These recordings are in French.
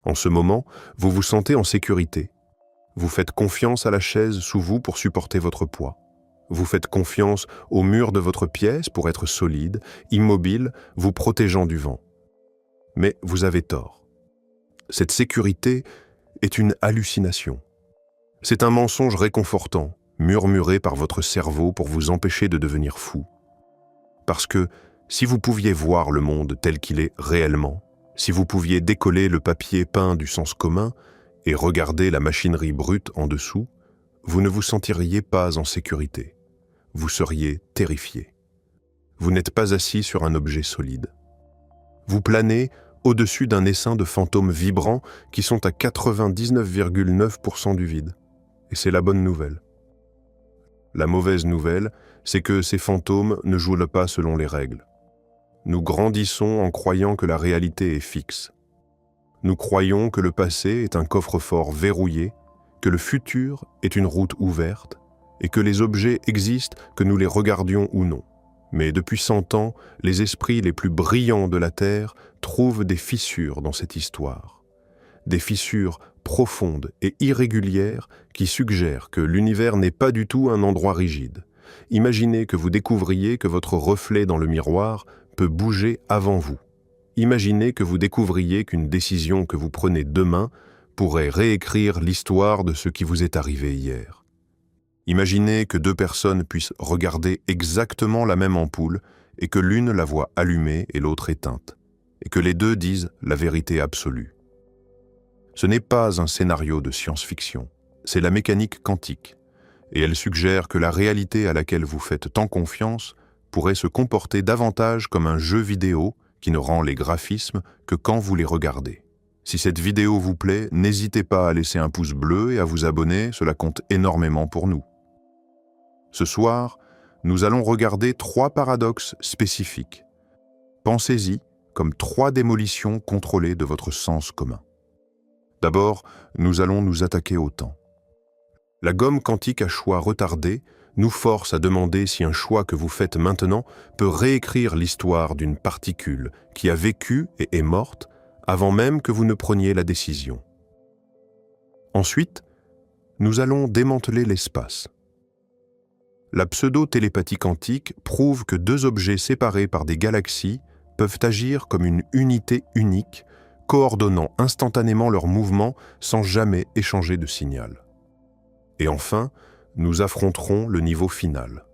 En ce moment, vous vous sentez en sécurité. Vous faites confiance à la chaise sous vous pour supporter votre poids. Vous faites confiance au mur de votre pièce pour être solide, immobile, vous protégeant du vent. Mais vous avez tort. Cette sécurité est une hallucination. C'est un mensonge réconfortant, murmuré par votre cerveau pour vous empêcher de devenir fou. Parce que si vous pouviez voir le monde tel qu'il est réellement, si vous pouviez décoller le papier peint du sens commun et regarder la machinerie brute en dessous, vous ne vous sentiriez pas en sécurité. Vous seriez terrifié. Vous n'êtes pas assis sur un objet solide. Vous planez au-dessus d'un essaim de fantômes vibrants qui sont à 99,9% du vide. Et c'est la bonne nouvelle. La mauvaise nouvelle, c'est que ces fantômes ne jouent pas selon les règles. Nous grandissons en croyant que la réalité est fixe. Nous croyons que le passé est un coffre-fort verrouillé, que le futur est une route ouverte, et que les objets existent que nous les regardions ou non. Mais depuis 100 ans, les esprits les plus brillants de la Terre trouvent des fissures dans cette histoire. Des fissures profondes et irrégulières qui suggèrent que l'univers n'est pas du tout un endroit rigide. Imaginez que vous découvriez que votre reflet dans le miroir peut bouger avant vous. Imaginez que vous découvriez qu'une décision que vous prenez demain pourrait réécrire l'histoire de ce qui vous est arrivé hier. Imaginez que deux personnes puissent regarder exactement la même ampoule et que l'une la voit allumée et l'autre éteinte, et que les deux disent la vérité absolue. Ce n'est pas un scénario de science-fiction, c'est la mécanique quantique, et elle suggère que la réalité à laquelle vous faites tant confiance pourrait se comporter davantage comme un jeu vidéo qui ne rend les graphismes que quand vous les regardez. Si cette vidéo vous plaît, n'hésitez pas à laisser un pouce bleu et à vous abonner, cela compte énormément pour nous. Ce soir, nous allons regarder 3 paradoxes spécifiques. Pensez-y comme 3 démolitions contrôlées de votre sens commun. D'abord, nous allons nous attaquer au temps. La gomme quantique à choix retardé nous force à demander si un choix que vous faites maintenant peut réécrire l'histoire d'une particule qui a vécu et est morte avant même que vous ne preniez la décision. Ensuite, nous allons démanteler l'espace. La pseudo-télépathie quantique prouve que 2 objets séparés par des galaxies peuvent agir comme une unité unique, coordonnant instantanément leurs mouvements sans jamais échanger de signal. Et enfin, nous affronterons le niveau final,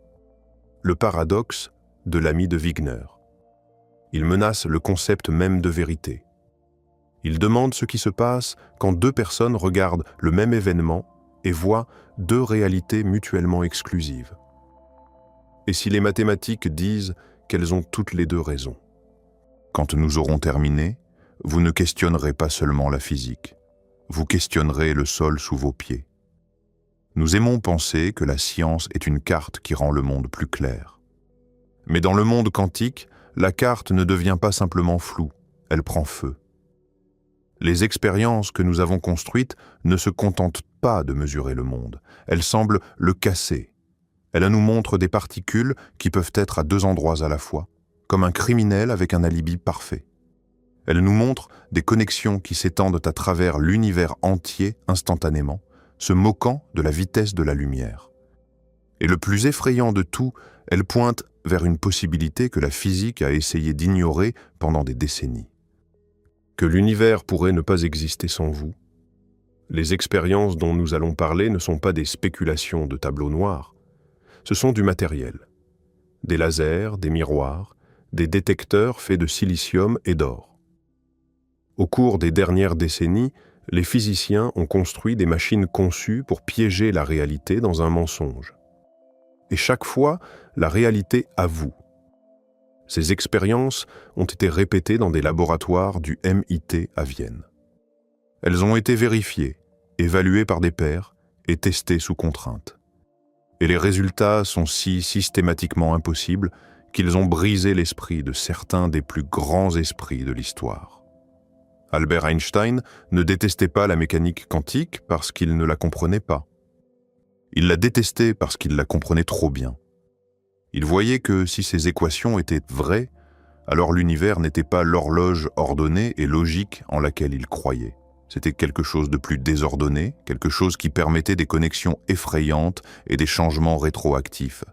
le paradoxe de l'ami de Wigner. Il menace le concept même de vérité. Il demande ce qui se passe quand 2 personnes regardent le même événement et voient 2 réalités mutuellement exclusives. Et si les mathématiques disent qu'elles ont toutes les 2 raison? Quand nous aurons terminé, vous ne questionnerez pas seulement la physique, vous questionnerez le sol sous vos pieds. Nous aimons penser que la science est une carte qui rend le monde plus clair. Mais dans le monde quantique, la carte ne devient pas simplement floue, elle prend feu. Les expériences que nous avons construites ne se contentent pas de mesurer le monde, elles semblent le casser. Elles nous montrent des particules qui peuvent être à 2 endroits à la fois, comme un criminel avec un alibi parfait. Elles nous montrent des connexions qui s'étendent à travers l'univers entier instantanément, se moquant de la vitesse de la lumière. Et le plus effrayant de tout, elles pointent vers une possibilité que la physique a essayé d'ignorer pendant des décennies. Que l'univers pourrait ne pas exister sans vous. Les expériences dont nous allons parler ne sont pas des spéculations de tableau noir. Ce sont du matériel. Des lasers, des miroirs, des détecteurs faits de silicium et d'or. Au cours des dernières décennies, les physiciens ont construit des machines conçues pour piéger la réalité dans un mensonge. Et chaque fois, la réalité avoue. Ces expériences ont été répétées dans des laboratoires du MIT à Vienne. Elles ont été vérifiées, évaluées par des pairs et testées sous contrainte. Et les résultats sont si systématiquement impossibles qu'ils ont brisé l'esprit de certains des plus grands esprits de l'histoire. Albert Einstein ne détestait pas la mécanique quantique parce qu'il ne la comprenait pas. Il la détestait parce qu'il la comprenait trop bien. Il voyait que si ces équations étaient vraies, alors l'univers n'était pas l'horloge ordonnée et logique en laquelle il croyait. C'était quelque chose de plus désordonné, quelque chose qui permettait des connexions effrayantes et des changements rétroactifs.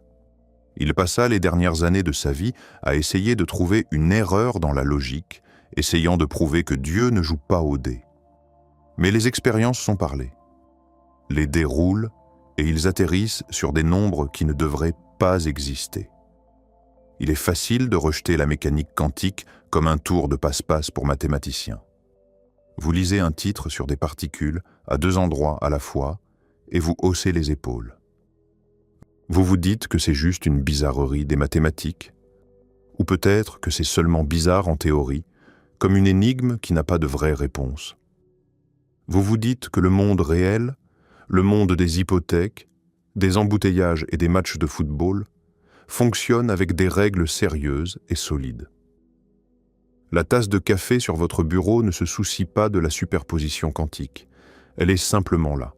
Il passa les dernières années de sa vie à essayer de trouver une erreur dans la logique, essayant de prouver que Dieu ne joue pas aux dés. Mais les expériences sont parlées. Les dés roulent et ils atterrissent sur des nombres qui ne devraient pas exister. Il est facile de rejeter la mécanique quantique comme un tour de passe-passe pour mathématiciens. Vous lisez un titre sur des particules à deux endroits à la fois et vous haussez les épaules. Vous vous dites que c'est juste une bizarrerie des mathématiques, ou peut-être que c'est seulement bizarre en théorie, comme une énigme qui n'a pas de vraie réponse. Vous vous dites que le monde réel, le monde des hypothèques, des embouteillages et des matchs de football, fonctionne avec des règles sérieuses et solides. La tasse de café sur votre bureau ne se soucie pas de la superposition quantique, elle est simplement là.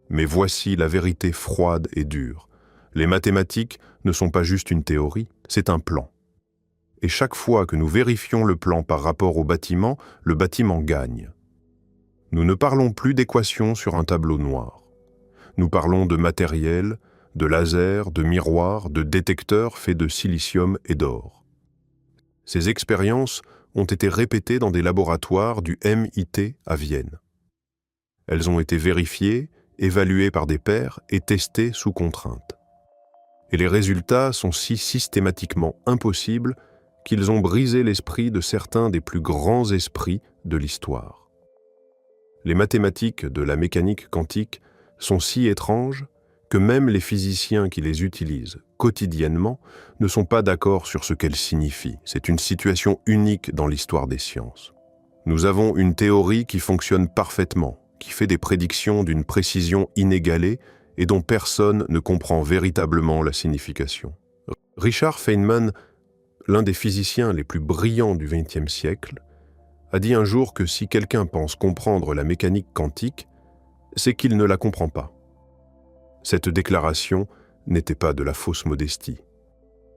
Mais voici la vérité froide et dure. Les mathématiques ne sont pas juste une théorie, c'est un plan. Et chaque fois que nous vérifions le plan par rapport au bâtiment, le bâtiment gagne. Nous ne parlons plus d'équations sur un tableau noir. Nous parlons de matériel, de lasers, de miroirs, de détecteurs faits de silicium et d'or. Ces expériences ont été répétées dans des laboratoires du MIT à Vienne. Elles ont été vérifiées, évaluées par des pairs et testées sous contrainte. Et les résultats sont si systématiquement impossibles qu'ils ont brisé l'esprit de certains des plus grands esprits de l'histoire. Les mathématiques de la mécanique quantique sont si étranges que même les physiciens qui les utilisent quotidiennement ne sont pas d'accord sur ce qu'elles signifient. C'est une situation unique dans l'histoire des sciences. Nous avons une théorie qui fonctionne parfaitement, qui fait des prédictions d'une précision inégalée et dont personne ne comprend véritablement la signification. Richard Feynman, l'un des physiciens les plus brillants du XXe siècle, a dit un jour que si quelqu'un pense comprendre la mécanique quantique, c'est qu'il ne la comprend pas. Cette déclaration n'était pas de la fausse modestie.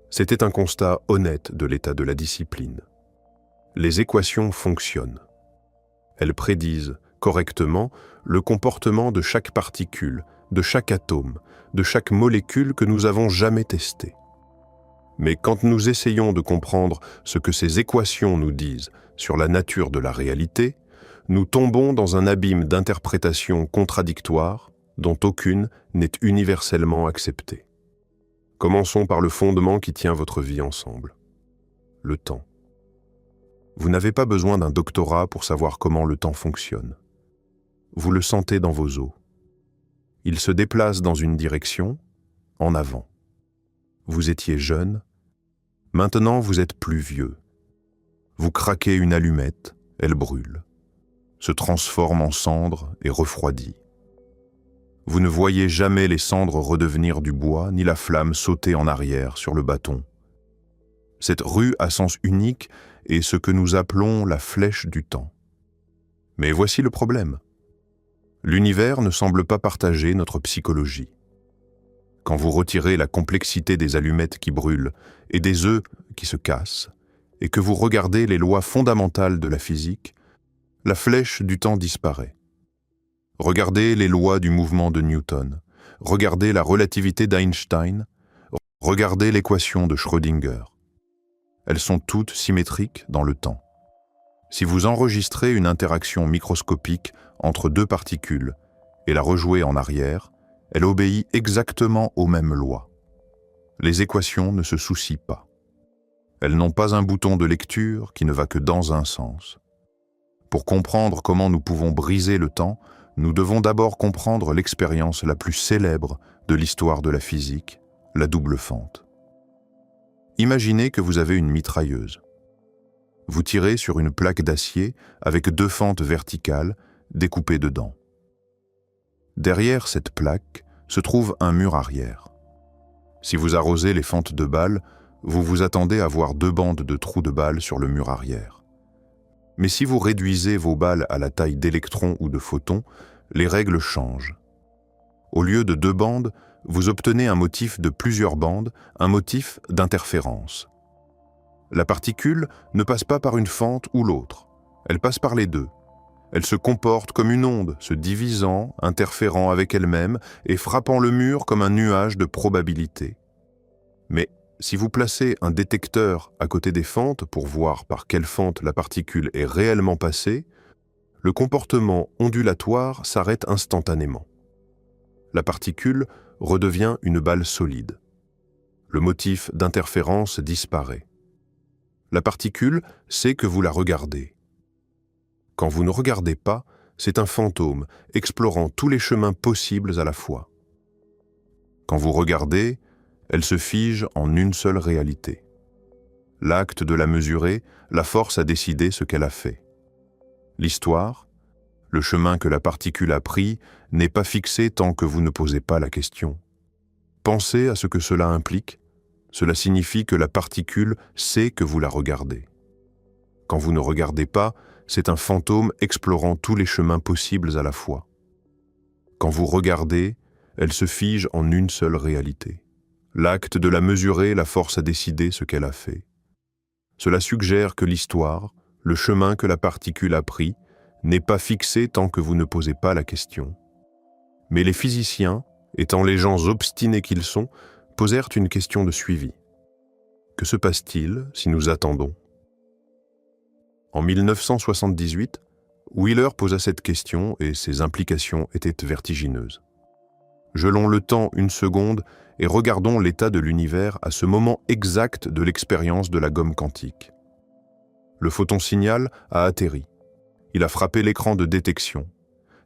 C'était un constat honnête de l'état de la discipline. Les équations fonctionnent. Elles prédisent correctement le comportement de chaque particule, de chaque atome, de chaque molécule que nous avons jamais testé. Mais quand nous essayons de comprendre ce que ces équations nous disent sur la nature de la réalité, nous tombons dans un abîme d'interprétations contradictoires dont aucune n'est universellement acceptée. Commençons par le fondement qui tient votre vie ensemble. Le temps. Vous n'avez pas besoin d'un doctorat pour savoir comment le temps fonctionne. Vous le sentez dans vos os. Il se déplace dans une direction, en avant. Vous étiez jeune, maintenant vous êtes plus vieux. Vous craquez une allumette, elle brûle, se transforme en cendre et refroidit. Vous ne voyez jamais les cendres redevenir du bois, ni la flamme sauter en arrière sur le bâton. Cette rue à sens unique est ce que nous appelons la flèche du temps. Mais voici le problème. L'univers ne semble pas partager notre psychologie. Quand vous retirez la complexité des allumettes qui brûlent et des œufs qui se cassent, et que vous regardez les lois fondamentales de la physique, la flèche du temps disparaît. Regardez les lois du mouvement de Newton, regardez la relativité d'Einstein, regardez l'équation de Schrödinger. Elles sont toutes symétriques dans le temps. Si vous enregistrez une interaction microscopique entre deux particules et la rejouez en arrière, elle obéit exactement aux mêmes lois. Les équations ne se soucient pas. Elles n'ont pas un bouton de lecture qui ne va que dans un sens. Pour comprendre comment nous pouvons briser le temps, nous devons d'abord comprendre l'expérience la plus célèbre de l'histoire de la physique, la double fente. Imaginez que vous avez une mitrailleuse. Vous tirez sur une plaque d'acier avec deux fentes verticales découpées dedans. Derrière cette plaque se trouve un mur arrière. Si vous arrosez les fentes de balles, vous vous attendez à voir deux bandes de trous de balles sur le mur arrière. Mais si vous réduisez vos balles à la taille d'électrons ou de photons, les règles changent. Au lieu de deux bandes, vous obtenez un motif de plusieurs bandes, un motif d'interférence. La particule ne passe pas par une fente ou l'autre, elle passe par les deux. Elle se comporte comme une onde, se divisant, interférant avec elle-même et frappant le mur comme un nuage de probabilité. Mais si vous placez un détecteur à côté des fentes pour voir par quelle fente la particule est réellement passée, le comportement ondulatoire s'arrête instantanément. La particule redevient une balle solide. Le motif d'interférence disparaît. La particule sait que vous la regardez. Quand vous ne regardez pas, c'est un fantôme explorant tous les chemins possibles à la fois. Quand vous regardez, elle se fige en une seule réalité. L'acte de la mesurer la force à décider ce qu'elle a fait. L'histoire, le chemin que la particule a pris, n'est pas fixé tant que vous ne posez pas la question. Pensez à ce que cela implique. Cela signifie que la particule sait que vous la regardez. Quand vous ne regardez pas, c'est un fantôme explorant tous les chemins possibles à la fois. Quand vous regardez, elle se fige en une seule réalité. L'acte de la mesurer la force à décider ce qu'elle a fait. Cela suggère que l'histoire, le chemin que la particule a pris, n'est pas fixé tant que vous ne posez pas la question. Mais les physiciens, étant les gens obstinés qu'ils sont, posèrent une question de suivi. Que se passe-t-il si nous attendons ? En 1978, Wheeler posa cette question et ses implications étaient vertigineuses. Gelons le temps une seconde et regardons l'état de l'univers à ce moment exact de l'expérience de la gomme quantique. Le photon-signal a atterri. Il a frappé l'écran de détection.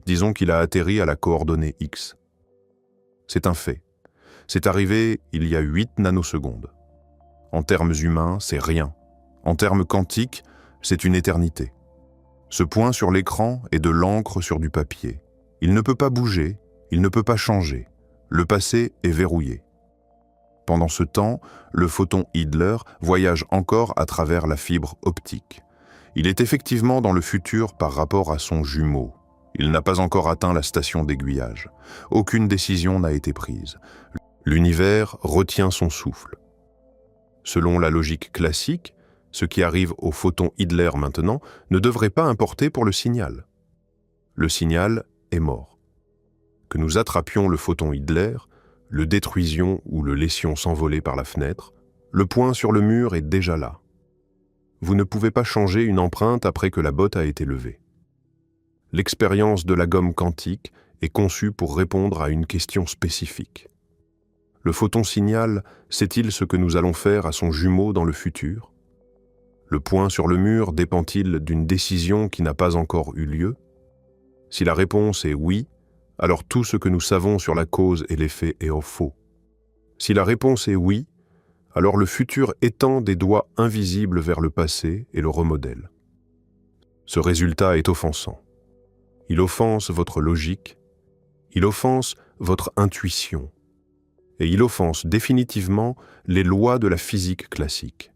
Disons qu'il a atterri à la coordonnée X. C'est un fait. C'est arrivé il y a 8 nanosecondes. En termes humains, c'est rien. En termes quantiques, c'est une éternité. Ce point sur l'écran est de l'encre sur du papier. Il ne peut pas bouger, il ne peut pas changer. Le passé est verrouillé. Pendant ce temps, le photon Idler voyage encore à travers la fibre optique. Il est effectivement dans le futur par rapport à son jumeau. Il n'a pas encore atteint la station d'aiguillage. Aucune décision n'a été prise. L'univers retient son souffle. Selon la logique classique, ce qui arrive au photon Idler maintenant ne devrait pas importer pour le signal. Le signal est mort. Que nous attrapions le photon Idler, le détruisions ou le laissions s'envoler par la fenêtre, le point sur le mur est déjà là. Vous ne pouvez pas changer une empreinte après que la botte a été levée. L'expérience de la gomme quantique est conçue pour répondre à une question spécifique. Le photon signal sait-il ce que nous allons faire à son jumeau dans le futur ? Le point sur le mur dépend-il d'une décision qui n'a pas encore eu lieu ? Si la réponse est oui, alors tout ce que nous savons sur la cause et l'effet est faux. Si la réponse est oui, alors le futur étend des doigts invisibles vers le passé et le remodèle. Ce résultat est offensant. Il offense votre logique, il offense votre intuition, et il offense définitivement les lois de la physique classique.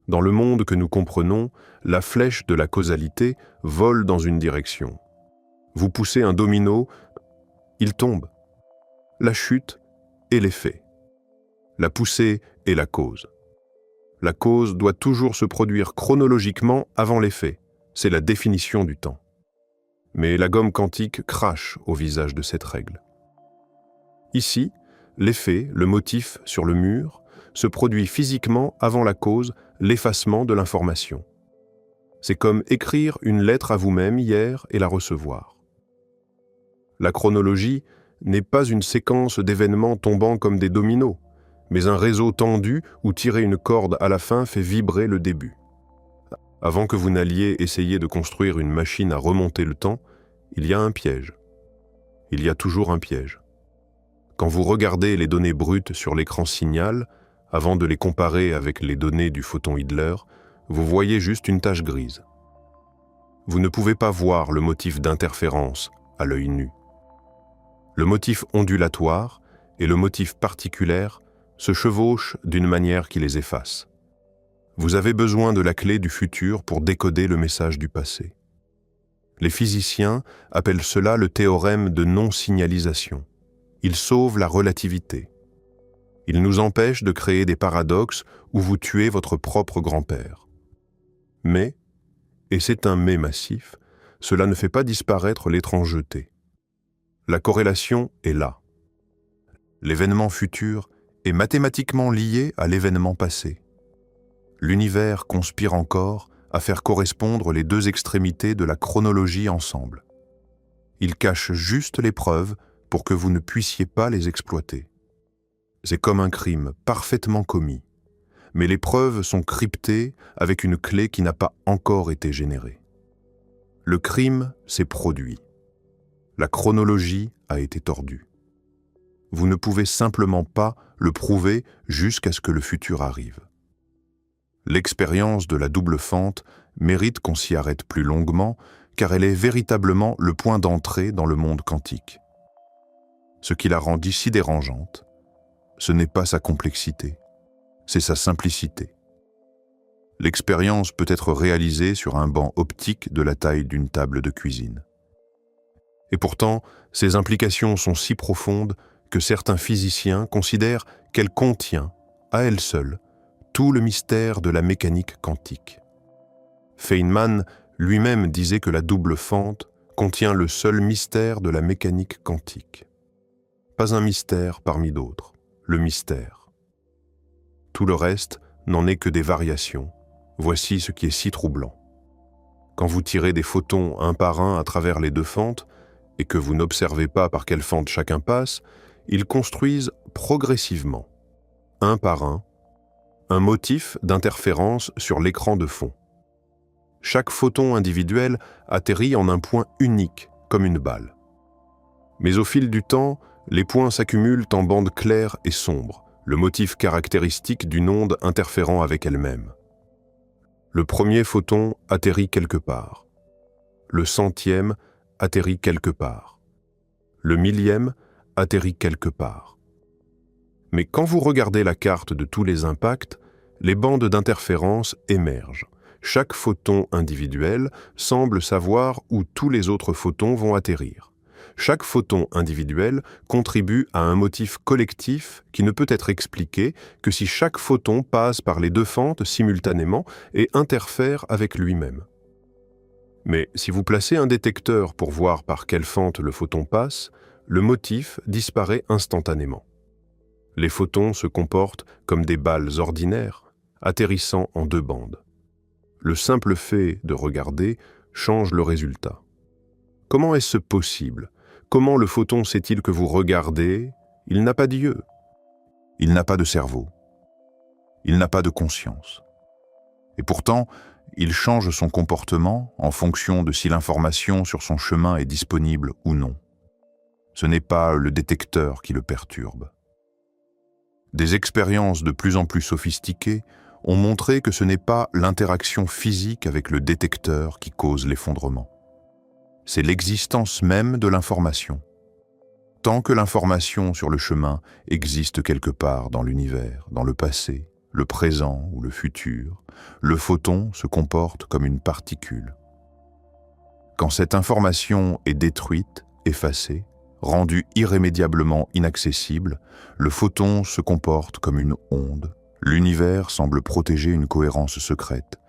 Dans le monde que nous comprenons, la flèche de la causalité vole dans une direction. Vous poussez un domino, il tombe. La chute est l'effet. La poussée est la cause. La cause doit toujours se produire chronologiquement avant l'effet. C'est la définition du temps. Mais la gomme quantique crache au visage de cette règle. Ici, l'effet, le motif sur le mur, se produit physiquement avant la cause, l'effacement de l'information. C'est comme écrire une lettre à vous-même hier et la recevoir. La chronologie n'est pas une séquence d'événements tombant comme des dominos, mais un réseau tendu où tirer une corde à la fin fait vibrer le début. Avant que vous n'alliez essayer de construire une machine à remonter le temps, il y a un piège. Il y a toujours un piège. Quand vous regardez les données brutes sur l'écran signal, avant de les comparer avec les données du photon Idler, vous voyez juste une tache grise. Vous ne pouvez pas voir le motif d'interférence à l'œil nu. Le motif ondulatoire et le motif particulaire se chevauchent d'une manière qui les efface. Vous avez besoin de la clé du futur pour décoder le message du passé. Les physiciens appellent cela le théorème de non-signalisation. Il sauve la relativité. Il nous empêche de créer des paradoxes où vous tuez votre propre grand-père. Mais, et c'est un mais massif, cela ne fait pas disparaître l'étrangeté. La corrélation est là. L'événement futur est mathématiquement lié à l'événement passé. L'univers conspire encore à faire correspondre les deux extrémités de la chronologie ensemble. Il cache juste les preuves pour que vous ne puissiez pas les exploiter. C'est comme un crime parfaitement commis, mais les preuves sont cryptées avec une clé qui n'a pas encore été générée. Le crime s'est produit. La chronologie a été tordue. Vous ne pouvez simplement pas le prouver jusqu'à ce que le futur arrive. L'expérience de la double fente mérite qu'on s'y arrête plus longuement, car elle est véritablement le point d'entrée dans le monde quantique. Ce qui la rend si dérangeante, ce n'est pas sa complexité, c'est sa simplicité. L'expérience peut être réalisée sur un banc optique de la taille d'une table de cuisine. Et pourtant, ses implications sont si profondes que certains physiciens considèrent qu'elle contient, à elle seule, tout le mystère de la mécanique quantique. Feynman lui-même disait que la double fente contient le seul mystère de la mécanique quantique. Pas un mystère parmi d'autres, le mystère. Tout le reste n'en est que des variations. Voici ce qui est si troublant. Quand vous tirez des photons un par un à travers les deux fentes, et que vous n'observez pas par quelle fente chacun passe, ils construisent progressivement, un par un motif d'interférence sur l'écran de fond. Chaque photon individuel atterrit en un point unique, comme une balle. Mais au fil du temps, les points s'accumulent en bandes claires et sombres, le motif caractéristique d'une onde interférant avec elle-même. Le premier photon atterrit quelque part. Le centième atterrit quelque part. Le millième atterrit quelque part. Mais quand vous regardez la carte de tous les impacts, les bandes d'interférence émergent. Chaque photon individuel semble savoir où tous les autres photons vont atterrir. Chaque photon individuel contribue à un motif collectif qui ne peut être expliqué que si chaque photon passe par les deux fentes simultanément et interfère avec lui-même. Mais si vous placez un détecteur pour voir par quelle fente le photon passe, le motif disparaît instantanément. Les photons se comportent comme des balles ordinaires, atterrissant en deux bandes. Le simple fait de regarder change le résultat. Comment est-ce possible ? Comment le photon sait-il que vous regardez ? Il n'a pas d'yeux. Il n'a pas de cerveau. Il n'a pas de conscience. Et pourtant, il change son comportement en fonction de si l'information sur son chemin est disponible ou non. Ce n'est pas le détecteur qui le perturbe. Des expériences de plus en plus sophistiquées ont montré que ce n'est pas l'interaction physique avec le détecteur qui cause l'effondrement. C'est l'existence même de l'information. Tant que l'information sur le chemin existe quelque part dans l'univers, dans le passé, le présent ou le futur, le photon se comporte comme une particule. Quand cette information est détruite, effacée, rendue irrémédiablement inaccessible, le photon se comporte comme une onde. L'univers semble protéger une cohérence secrète.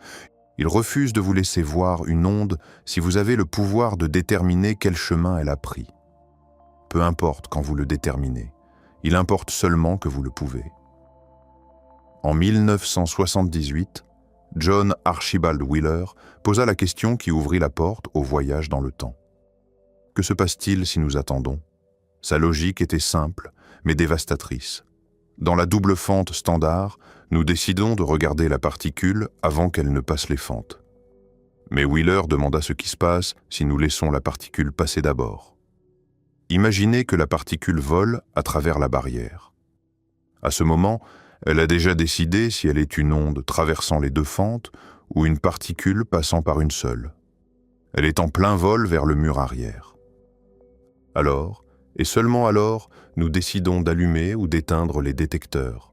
Il refuse de vous laisser voir une onde si vous avez le pouvoir de déterminer quel chemin elle a pris. Peu importe quand vous le déterminez, il importe seulement que vous le pouvez. En 1978, John Archibald Wheeler posa la question qui ouvrit la porte au voyage dans le temps. Que se passe-t-il si nous attendons ? Sa logique était simple, mais dévastatrice. Dans la double fente standard, nous décidons de regarder la particule avant qu'elle ne passe les fentes. Mais Wheeler demanda ce qui se passe si nous laissons la particule passer d'abord. Imaginez que la particule vole à travers la barrière. À ce moment, elle a déjà décidé si elle est une onde traversant les deux fentes ou une particule passant par une seule. Elle est en plein vol vers le mur arrière. Alors, et seulement alors, nous décidons d'allumer ou d'éteindre les détecteurs.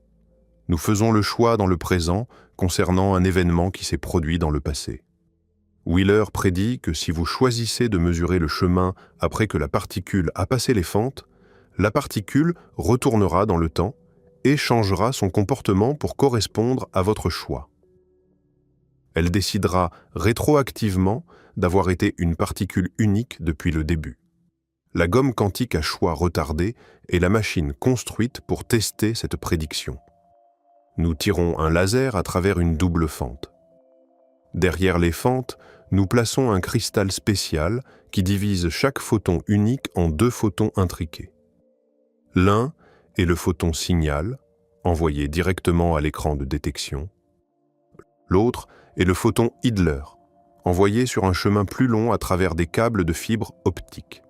Nous faisons le choix dans le présent concernant un événement qui s'est produit dans le passé. Wheeler prédit que si vous choisissez de mesurer le chemin après que la particule a passé les fentes, la particule retournera dans le temps et changera son comportement pour correspondre à votre choix. Elle décidera rétroactivement d'avoir été une particule unique depuis le début. La gomme quantique à choix retardé est la machine construite pour tester cette prédiction. Nous tirons un laser à travers une double fente. Derrière les fentes, nous plaçons un cristal spécial qui divise chaque photon unique en deux photons intriqués. L'un est le photon signal, envoyé directement à l'écran de détection. L'autre est le photon Idler, envoyé sur un chemin plus long à travers des câbles de fibres optiques.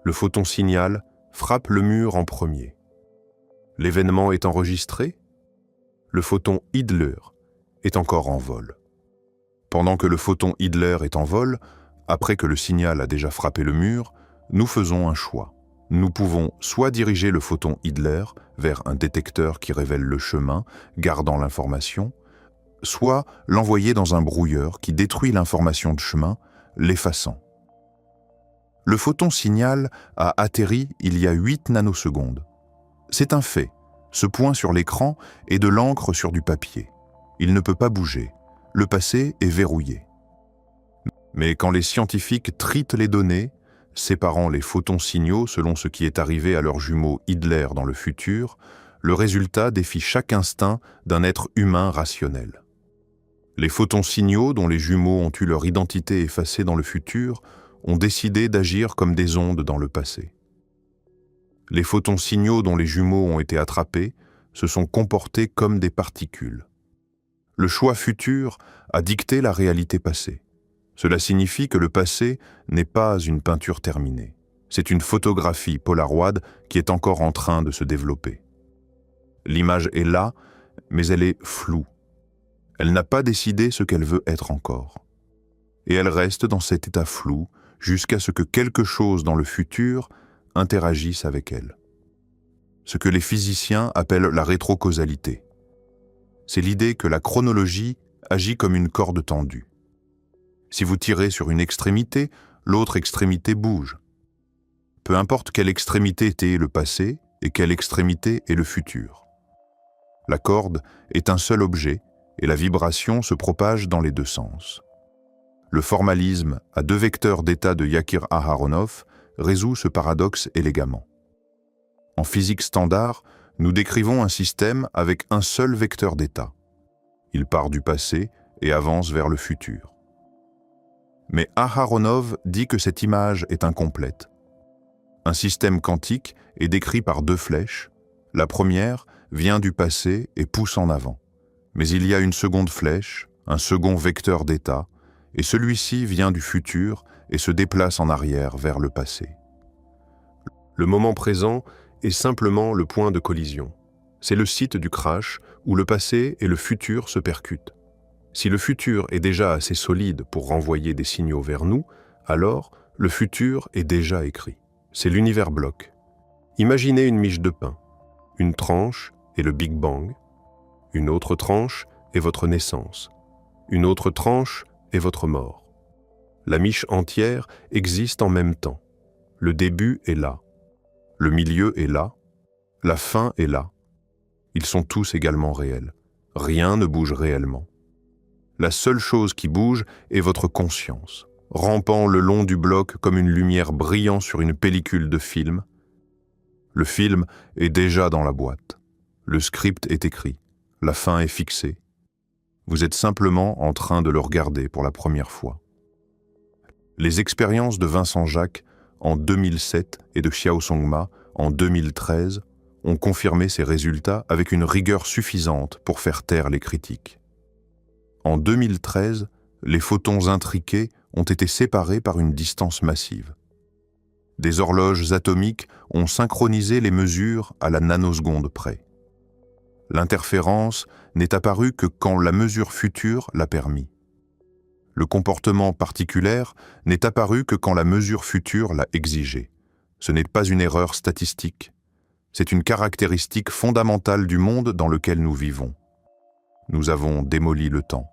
Le photon signal frappe le mur en premier. L'événement est enregistré. Le photon Idler est encore en vol. Pendant que le photon Idler est en vol, après que le signal a déjà frappé le mur, nous faisons un choix. Nous pouvons soit diriger le photon Idler vers un détecteur qui révèle le chemin, gardant l'information, soit l'envoyer dans un brouilleur qui détruit l'information de chemin, l'effaçant. Le photon signal a atterri il y a 8 nanosecondes. C'est un fait. Ce point sur l'écran est de l'encre sur du papier. Il ne peut pas bouger. Le passé est verrouillé. Mais quand les scientifiques tritent les données, séparant les photons signaux selon ce qui est arrivé à leur jumeau Idler dans le futur, le résultat défie chaque instinct d'un être humain rationnel. Les photons signaux dont les jumeaux ont eu leur identité effacée dans le futur ont décidé d'agir comme des ondes dans le passé. Les photons signaux dont les jumeaux ont été attrapés se sont comportés comme des particules. Le choix futur a dicté la réalité passée. Cela signifie que le passé n'est pas une peinture terminée. C'est une photographie Polaroid qui est encore en train de se développer. L'image est là, mais elle est floue. Elle n'a pas décidé ce qu'elle veut être encore. Et elle reste dans cet état flou jusqu'à ce que quelque chose dans le futur interagisse avec elle. Ce que les physiciens appellent la rétrocausalité. C'est l'idée que la chronologie agit comme une corde tendue. Si vous tirez sur une extrémité, l'autre extrémité bouge. Peu importe quelle extrémité était le passé et quelle extrémité est le futur. La corde est un seul objet et la vibration se propage dans les deux sens. Le formalisme à 2 vecteurs d'état de Yakir-Aharonov résout ce paradoxe élégamment. En physique standard, nous décrivons un système avec un seul vecteur d'état. Il part du passé et avance vers le futur. Mais Aharonov dit que cette image est incomplète. Un système quantique est décrit par 2 flèches. La première vient du passé et pousse en avant. Mais il y a une seconde flèche, un second vecteur d'état, et celui-ci vient du futur et se déplace en arrière vers le passé. Le moment présent est simplement le point de collision. C'est le site du crash où le passé et le futur se percutent. Si le futur est déjà assez solide pour renvoyer des signaux vers nous, alors le futur est déjà écrit. C'est l'univers bloc. Imaginez une miche de pain. Une tranche est le Big Bang. Une autre tranche est votre naissance. Une autre tranche est votre mort. La miche entière existe en même temps. Le début est là. Le milieu est là. La fin est là. Ils sont tous également réels. Rien ne bouge réellement. La seule chose qui bouge est votre conscience, rampant le long du bloc comme une lumière brillant sur une pellicule de film. Le film est déjà dans la boîte. Le script est écrit. La fin est fixée. Vous êtes simplement en train de le regarder pour la première fois. Les expériences de Vincent Jacques en 2007 et de Xiao Songma en 2013 ont confirmé ces résultats avec une rigueur suffisante pour faire taire les critiques. En 2013, les photons intriqués ont été séparés par une distance massive. Des horloges atomiques ont synchronisé les mesures à la nanoseconde près. L'interférence n'est apparue que quand la mesure future l'a permis. Le comportement particulier n'est apparu que quand la mesure future l'a exigé. Ce n'est pas une erreur statistique. C'est une caractéristique fondamentale du monde dans lequel nous vivons. Nous avons démoli le temps.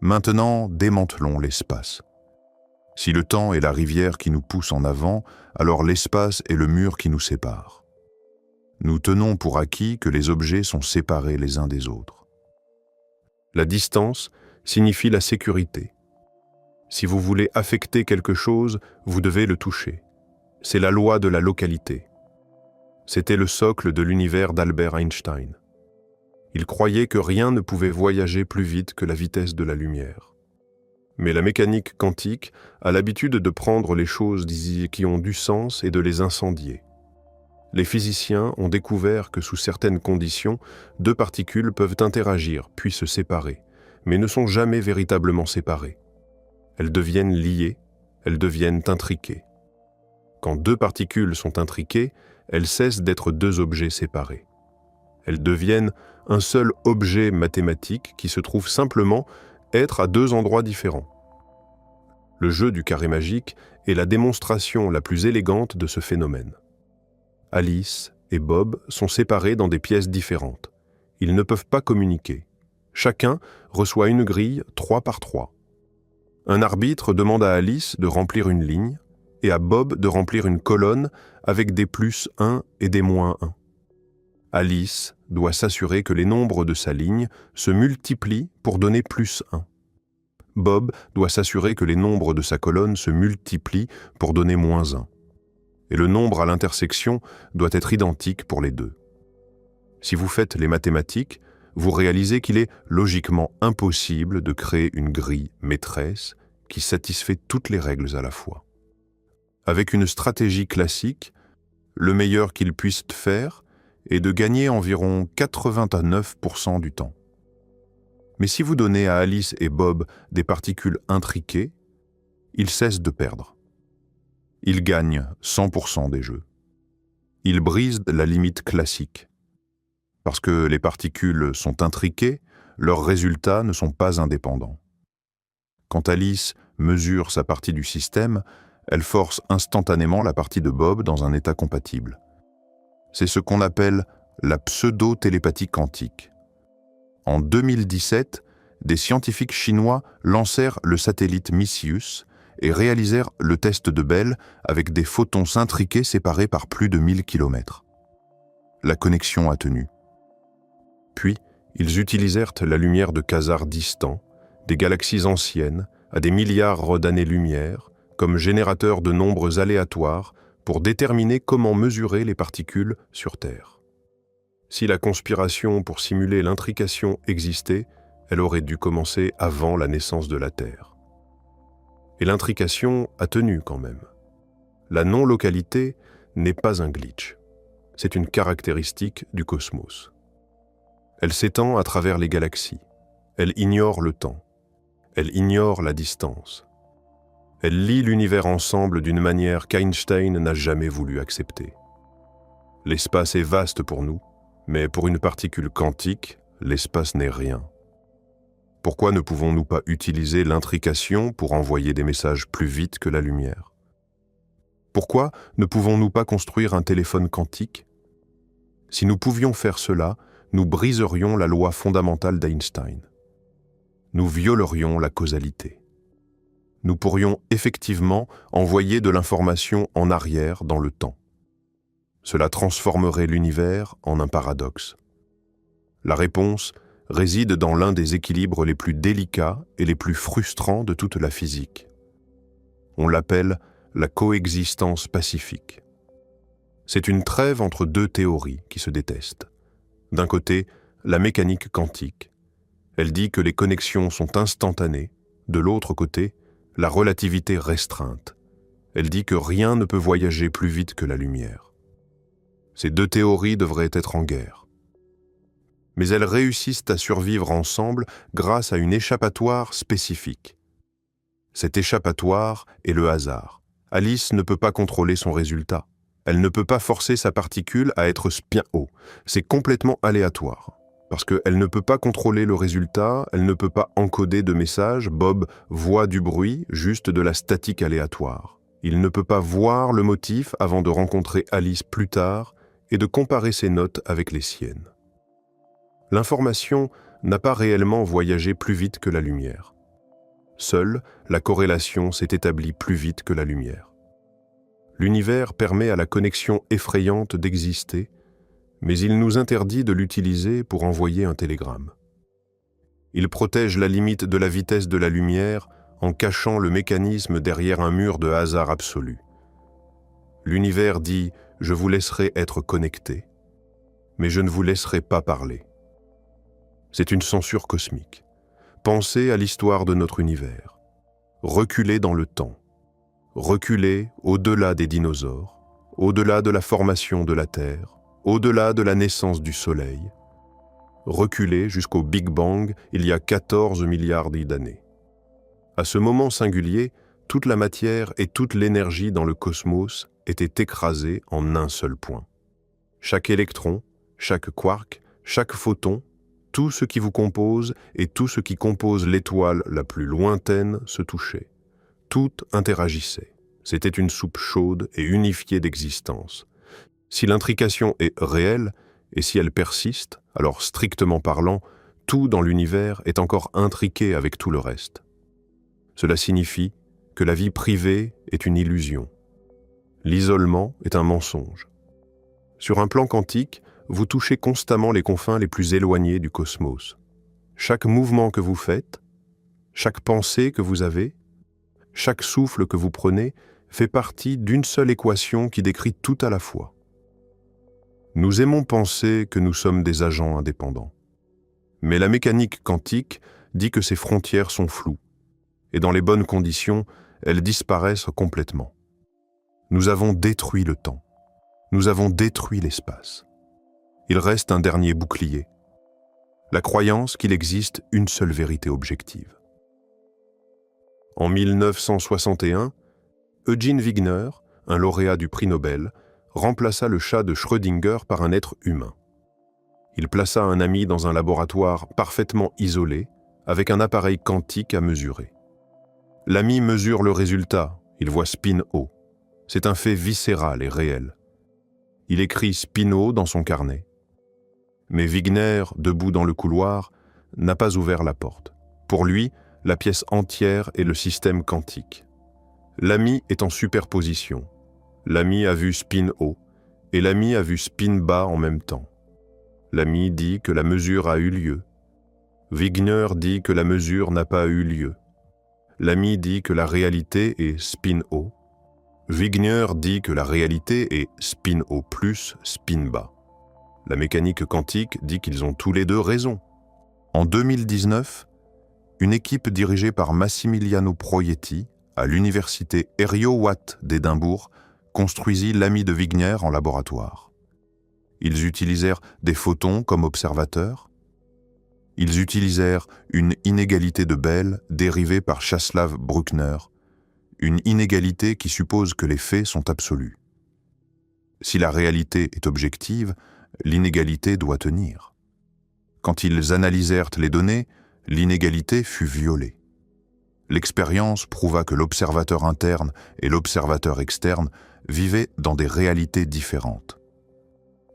Maintenant, démantelons l'espace. Si le temps est la rivière qui nous pousse en avant, alors l'espace est le mur qui nous sépare. Nous tenons pour acquis que les objets sont séparés les uns des autres. La distance signifie la sécurité. Si vous voulez affecter quelque chose, vous devez le toucher. C'est la loi de la localité. C'était le socle de l'univers d'Albert Einstein. Il croyait que rien ne pouvait voyager plus vite que la vitesse de la lumière. Mais la mécanique quantique a l'habitude de prendre les choses qui ont du sens et de les incendier. Les physiciens ont découvert que sous certaines conditions, deux particules peuvent interagir puis se séparer, mais ne sont jamais véritablement séparées. Elles deviennent liées, elles deviennent intriquées. Quand deux particules sont intriquées, elles cessent d'être deux objets séparés. Elles deviennent un seul objet mathématique qui se trouve simplement être à deux endroits différents. Le jeu du carré magique est la démonstration la plus élégante de ce phénomène. Alice et Bob sont séparés dans des pièces différentes. Ils ne peuvent pas communiquer. Chacun reçoit une grille 3 par 3. Un arbitre demande à Alice de remplir une ligne et à Bob de remplir une colonne avec des +1 et des -1. Alice doit s'assurer que les nombres de sa ligne se multiplient pour donner +1. Bob doit s'assurer que les nombres de sa colonne se multiplient pour donner -1. Et le nombre à l'intersection doit être identique pour les deux. Si vous faites les mathématiques, vous réalisez qu'il est logiquement impossible de créer une grille maîtresse qui satisfait toutes les règles à la fois. Avec une stratégie classique, le meilleur qu'ils puissent faire est de gagner environ 89% du temps. Mais si vous donnez à Alice et Bob des particules intriquées, ils cessent de perdre. Ils gagnent 100% des jeux. Ils brisent la limite classique. Parce que les particules sont intriquées, leurs résultats ne sont pas indépendants. Quand Alice mesure sa partie du système, elle force instantanément la partie de Bob dans un état compatible. C'est ce qu'on appelle la pseudo-télépathie quantique. En 2017, des scientifiques chinois lancèrent le satellite Messius et réalisèrent le test de Bell avec des photons intriqués séparés par plus de 1000 km. La connexion a tenu. Puis, ils utilisèrent la lumière de quasars distants, des galaxies anciennes, à des milliards d'années-lumière, comme générateurs de nombres aléatoires pour déterminer comment mesurer les particules sur Terre. Si la conspiration pour simuler l'intrication existait, elle aurait dû commencer avant la naissance de la Terre. Et l'intrication a tenu quand même. La non-localité n'est pas un glitch. C'est une caractéristique du cosmos. Elle s'étend à travers les galaxies. Elle ignore le temps. Elle ignore la distance. Elle lie l'univers ensemble d'une manière qu'Einstein n'a jamais voulu accepter. L'espace est vaste pour nous, mais pour une particule quantique, l'espace n'est rien. Pourquoi ne pouvons-nous pas utiliser l'intrication pour envoyer des messages plus vite que la lumière? Pourquoi ne pouvons-nous pas construire un téléphone quantique? Si nous pouvions faire cela, nous briserions la loi fondamentale d'Einstein. Nous violerions la causalité. Nous pourrions effectivement envoyer de l'information en arrière dans le temps. Cela transformerait l'univers en un paradoxe. La réponse réside dans l'un des équilibres les plus délicats et les plus frustrants de toute la physique. On l'appelle la coexistence pacifique. C'est une trêve entre deux théories qui se détestent. D'un côté, la mécanique quantique. Elle dit que les connexions sont instantanées. De l'autre côté, la relativité restreinte. Elle dit que rien ne peut voyager plus vite que la lumière. Ces deux théories devraient être en guerre. Mais elles réussissent à survivre ensemble grâce à une échappatoire spécifique. Cet échappatoire est le hasard. Alice ne peut pas contrôler son résultat. Elle ne peut pas forcer sa particule à être bien haut. C'est complètement aléatoire. Parce qu'elle ne peut pas contrôler le résultat, elle ne peut pas encoder de messages. Bob voit du bruit, juste de la statique aléatoire. Il ne peut pas voir le motif avant de rencontrer Alice plus tard et de comparer ses notes avec les siennes. L'information n'a pas réellement voyagé plus vite que la lumière. Seule, la corrélation s'est établie plus vite que la lumière. L'univers permet à la connexion effrayante d'exister, mais il nous interdit de l'utiliser pour envoyer un télégramme. Il protège la limite de la vitesse de la lumière en cachant le mécanisme derrière un mur de hasard absolu. L'univers dit « Je vous laisserai être connectés, mais je ne vous laisserai pas parler ». C'est une censure cosmique. Pensez à l'histoire de notre univers. Reculez dans le temps. Reculez au-delà des dinosaures, au-delà de la formation de la Terre, au-delà de la naissance du Soleil. Reculez jusqu'au Big Bang il y a 14 milliards d'années. À ce moment singulier, toute la matière et toute l'énergie dans le cosmos étaient écrasées en un seul point. Chaque électron, chaque quark, chaque photon, tout ce qui vous compose et tout ce qui compose l'étoile la plus lointaine se touchait. Tout interagissait. C'était une soupe chaude et unifiée d'existence. Si l'intrication est réelle, et si elle persiste, alors strictement parlant, tout dans l'univers est encore intriqué avec tout le reste. Cela signifie que la vie privée est une illusion. L'isolement est un mensonge. Sur un plan quantique, vous touchez constamment les confins les plus éloignés du cosmos. Chaque mouvement que vous faites, chaque pensée que vous avez, chaque souffle que vous prenez fait partie d'une seule équation qui décrit tout à la fois. Nous aimons penser que nous sommes des agents indépendants. Mais la mécanique quantique dit que ces frontières sont floues, et dans les bonnes conditions, elles disparaissent complètement. Nous avons détruit le temps. Nous avons détruit l'espace. Il reste un dernier bouclier, la croyance qu'il existe une seule vérité objective. En 1961, Eugene Wigner, un lauréat du prix Nobel, remplaça le chat de Schrödinger par un être humain. Il plaça un ami dans un laboratoire parfaitement isolé, avec un appareil quantique à mesurer. L'ami mesure le résultat, il voit spin haut. C'est un fait viscéral et réel. Il écrit spin haut dans son carnet. Mais Wigner, debout dans le couloir, n'a pas ouvert la porte. Pour lui, la pièce entière est le système quantique. L'ami est en superposition. L'ami a vu spin haut et l'ami a vu spin bas en même temps. L'ami dit que la mesure a eu lieu. Wigner dit que la mesure n'a pas eu lieu. L'ami dit que la réalité est spin haut. Wigner dit que la réalité est spin haut plus spin bas. La mécanique quantique dit qu'ils ont tous les deux raison. En 2019, une équipe dirigée par Massimiliano Proietti à l'université Heriot-Watt d'Édimbourg construisit l'ami de Wigner en laboratoire. Ils utilisèrent des photons comme observateurs. Ils utilisèrent une inégalité de Bell dérivée par Czaslaw Bruckner, une inégalité qui suppose que les faits sont absolus. Si la réalité est objective, l'inégalité doit tenir. Quand ils analysèrent les données, l'inégalité fut violée. L'expérience prouva que l'observateur interne et l'observateur externe vivaient dans des réalités différentes.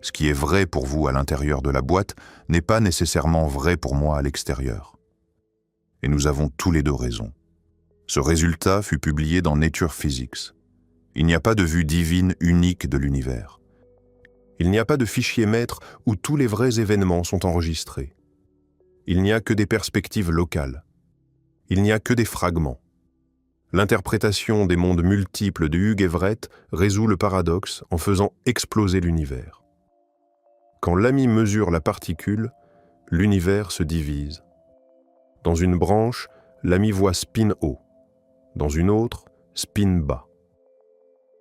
Ce qui est vrai pour vous à l'intérieur de la boîte n'est pas nécessairement vrai pour moi à l'extérieur. Et nous avons tous les deux raison. Ce résultat fut publié dans Nature Physics. Il n'y a pas de vue divine unique de l'univers. Il n'y a pas de fichier maître où tous les vrais événements sont enregistrés. Il n'y a que des perspectives locales. Il n'y a que des fragments. L'interprétation des mondes multiples de Hugh Everett résout le paradoxe en faisant exploser l'univers. Quand l'ami mesure la particule, l'univers se divise. Dans une branche, l'ami voit spin haut. Dans une autre, spin bas.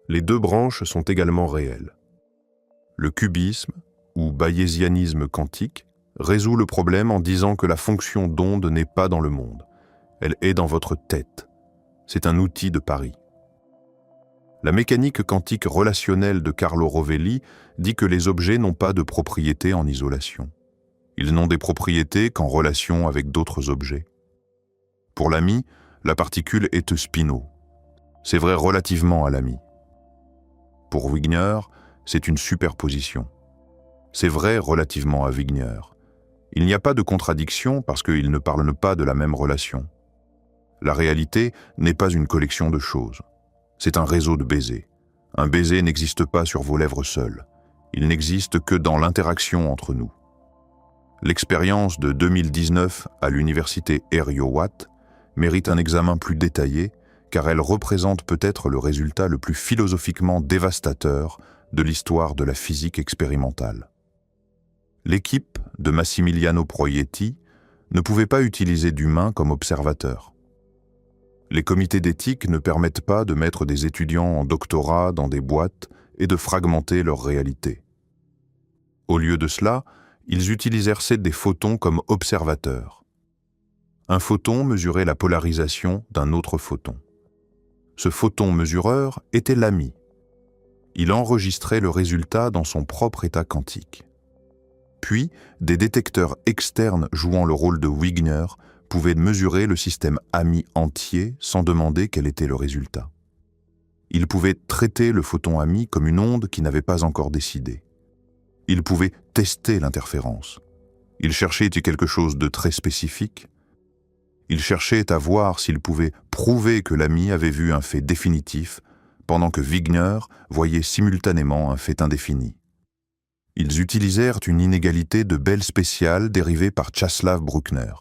Les deux branches sont également réelles. Le cubisme, ou bayésianisme quantique, résout le problème en disant que la fonction d'onde n'est pas dans le monde. Elle est dans votre tête. C'est un outil de pari. La mécanique quantique relationnelle de Carlo Rovelli dit que les objets n'ont pas de propriétés en isolation. Ils n'ont des propriétés qu'en relation avec d'autres objets. Pour l'ami, la particule est spin-haut. C'est vrai relativement à l'ami. Pour Wigner, c'est une superposition. C'est vrai relativement à Wigner. Il n'y a pas de contradiction parce qu'ils ne parlent pas de la même relation. La réalité n'est pas une collection de choses. C'est un réseau de baisers. Un baiser n'existe pas sur vos lèvres seules. Il n'existe que dans l'interaction entre nous. L'expérience de 2019 à l'université Heriot-Watt mérite un examen plus détaillé, car elle représente peut-être le résultat le plus philosophiquement dévastateur de l'histoire de la physique expérimentale. L'équipe de Massimiliano Proietti ne pouvait pas utiliser d'humains comme observateurs. Les comités d'éthique ne permettent pas de mettre des étudiants en doctorat dans des boîtes et de fragmenter leur réalité. Au lieu de cela, ils utilisèrent des photons comme observateurs. Un photon mesurait la polarisation d'un autre photon. Ce photon mesureur était l'AMI. Il enregistrait le résultat dans son propre état quantique. Puis, des détecteurs externes jouant le rôle de Wigner pouvaient mesurer le système AMI entier sans demander quel était le résultat. Ils pouvaient traiter le photon AMI comme une onde qui n'avait pas encore décidé. Ils pouvaient tester l'interférence. Ils cherchaient quelque chose de très spécifique. Ils cherchaient à voir s'ils pouvaient prouver que l'AMI avait vu un fait définitif, pendant que Wigner voyait simultanément un fait indéfini. Ils utilisèrent une inégalité de Bell spéciale dérivée par Czaslaw Bruckner.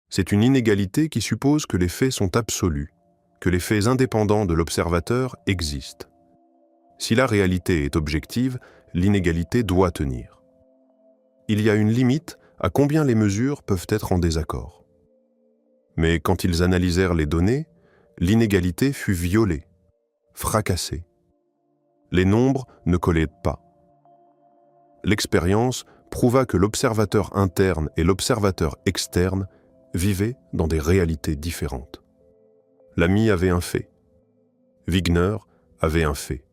C'est une inégalité qui suppose que les faits sont absolus, que les faits indépendants de l'observateur existent. Si la réalité est objective, l'inégalité doit tenir. Il y a une limite à combien les mesures peuvent être en désaccord. Mais quand ils analysèrent les données, l'inégalité fut violée, fracassée. Les nombres ne collaient pas. L'expérience prouva que l'observateur interne et l'observateur externe vivaient dans des réalités différentes. L'AMI avait un fait. Wigner avait un fait.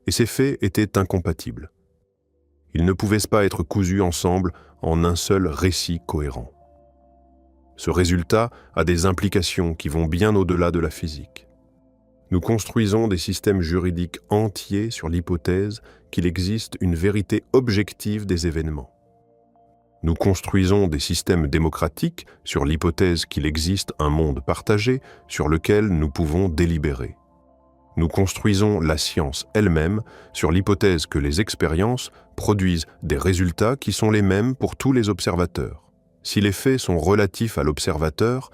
Et ces faits étaient incompatibles. Ils ne pouvaient pas être cousus ensemble en un seul récit cohérent. Ce résultat a des implications qui vont bien au-delà de la physique. Nous construisons des systèmes juridiques entiers sur l'hypothèse qu'il existe une vérité objective des événements. Nous construisons des systèmes démocratiques sur l'hypothèse qu'il existe un monde partagé sur lequel nous pouvons délibérer. Nous construisons la science elle-même sur l'hypothèse que les expériences produisent des résultats qui sont les mêmes pour tous les observateurs. Si les faits sont relatifs à l'observateur,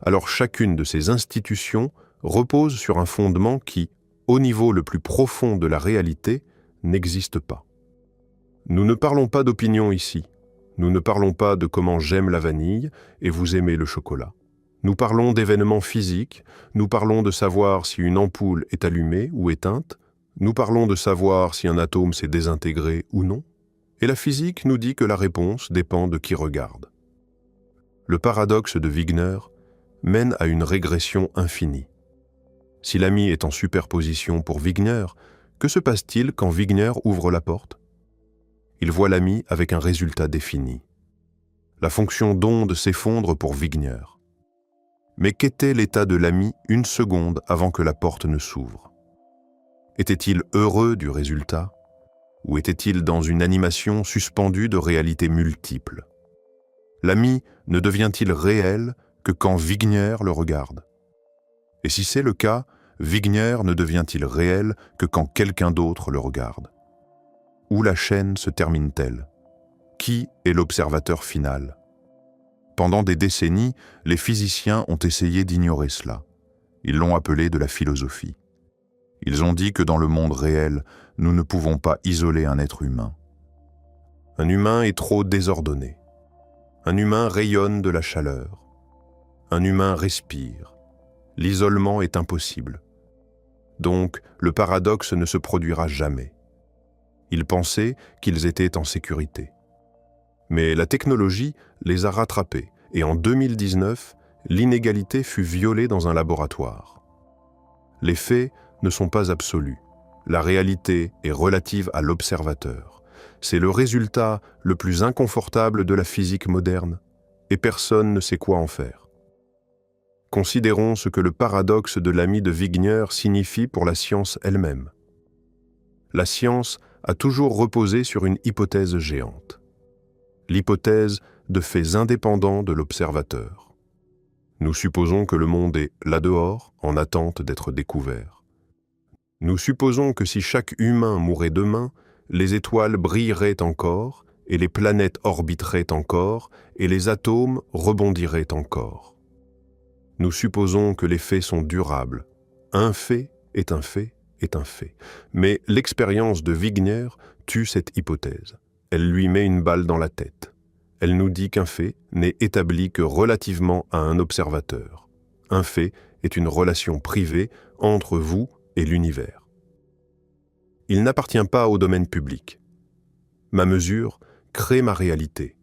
alors chacune de ces institutions repose sur un fondement qui, au niveau le plus profond de la réalité, n'existe pas. Nous ne parlons pas d'opinion ici. Nous ne parlons pas de comment j'aime la vanille et vous aimez le chocolat. Nous parlons d'événements physiques, nous parlons de savoir si une ampoule est allumée ou éteinte, nous parlons de savoir si un atome s'est désintégré ou non, et la physique nous dit que la réponse dépend de qui regarde. Le paradoxe de Wigner mène à une régression infinie. Si l'AMI est en superposition pour Wigner, que se passe-t-il quand Wigner ouvre la porte? Il voit l'AMI avec un résultat défini. La fonction d'onde s'effondre pour Wigner. Mais qu'était l'état de l'AMI une seconde avant que la porte ne s'ouvre? Était-il heureux du résultat? Ou était-il dans une animation suspendue de réalités multiples? L'AMI ne devient-il réel que quand Wigner le regarde? Et si c'est le cas, Wigner ne devient-il réel que quand quelqu'un d'autre le regarde? Où la chaîne se termine-t-elle? Qui est l'observateur final? Pendant des décennies, les physiciens ont essayé d'ignorer cela. Ils l'ont appelé de la philosophie. Ils ont dit que dans le monde réel, nous ne pouvons pas isoler un être humain. Un humain est trop désordonné. Un humain rayonne de la chaleur. Un humain respire. L'isolement est impossible. Donc, le paradoxe ne se produira jamais. Ils pensaient qu'ils étaient en sécurité. Mais la technologie les a rattrapés et en 2019, l'inégalité fut violée dans un laboratoire. Les faits ne sont pas absolus. La réalité est relative à l'observateur. C'est le résultat le plus inconfortable de la physique moderne et personne ne sait quoi en faire. Considérons ce que le paradoxe de l'AMI de Wigner signifie pour la science elle-même. La science a toujours reposé sur une hypothèse géante. L'hypothèse de faits indépendants de l'observateur. Nous supposons que le monde est là-dehors, en attente d'être découvert. Nous supposons que si chaque humain mourait demain, les étoiles brilleraient encore, et les planètes orbiteraient encore, et les atomes rebondiraient encore. Nous supposons que les faits sont durables. Un fait est un fait est un fait. Mais l'expérience de Wigner tue cette hypothèse. Elle lui met une balle dans la tête. Elle nous dit qu'un fait n'est établi que relativement à un observateur. Un fait est une relation privée entre vous et l'univers. Il n'appartient pas au domaine public. Ma mesure crée ma réalité.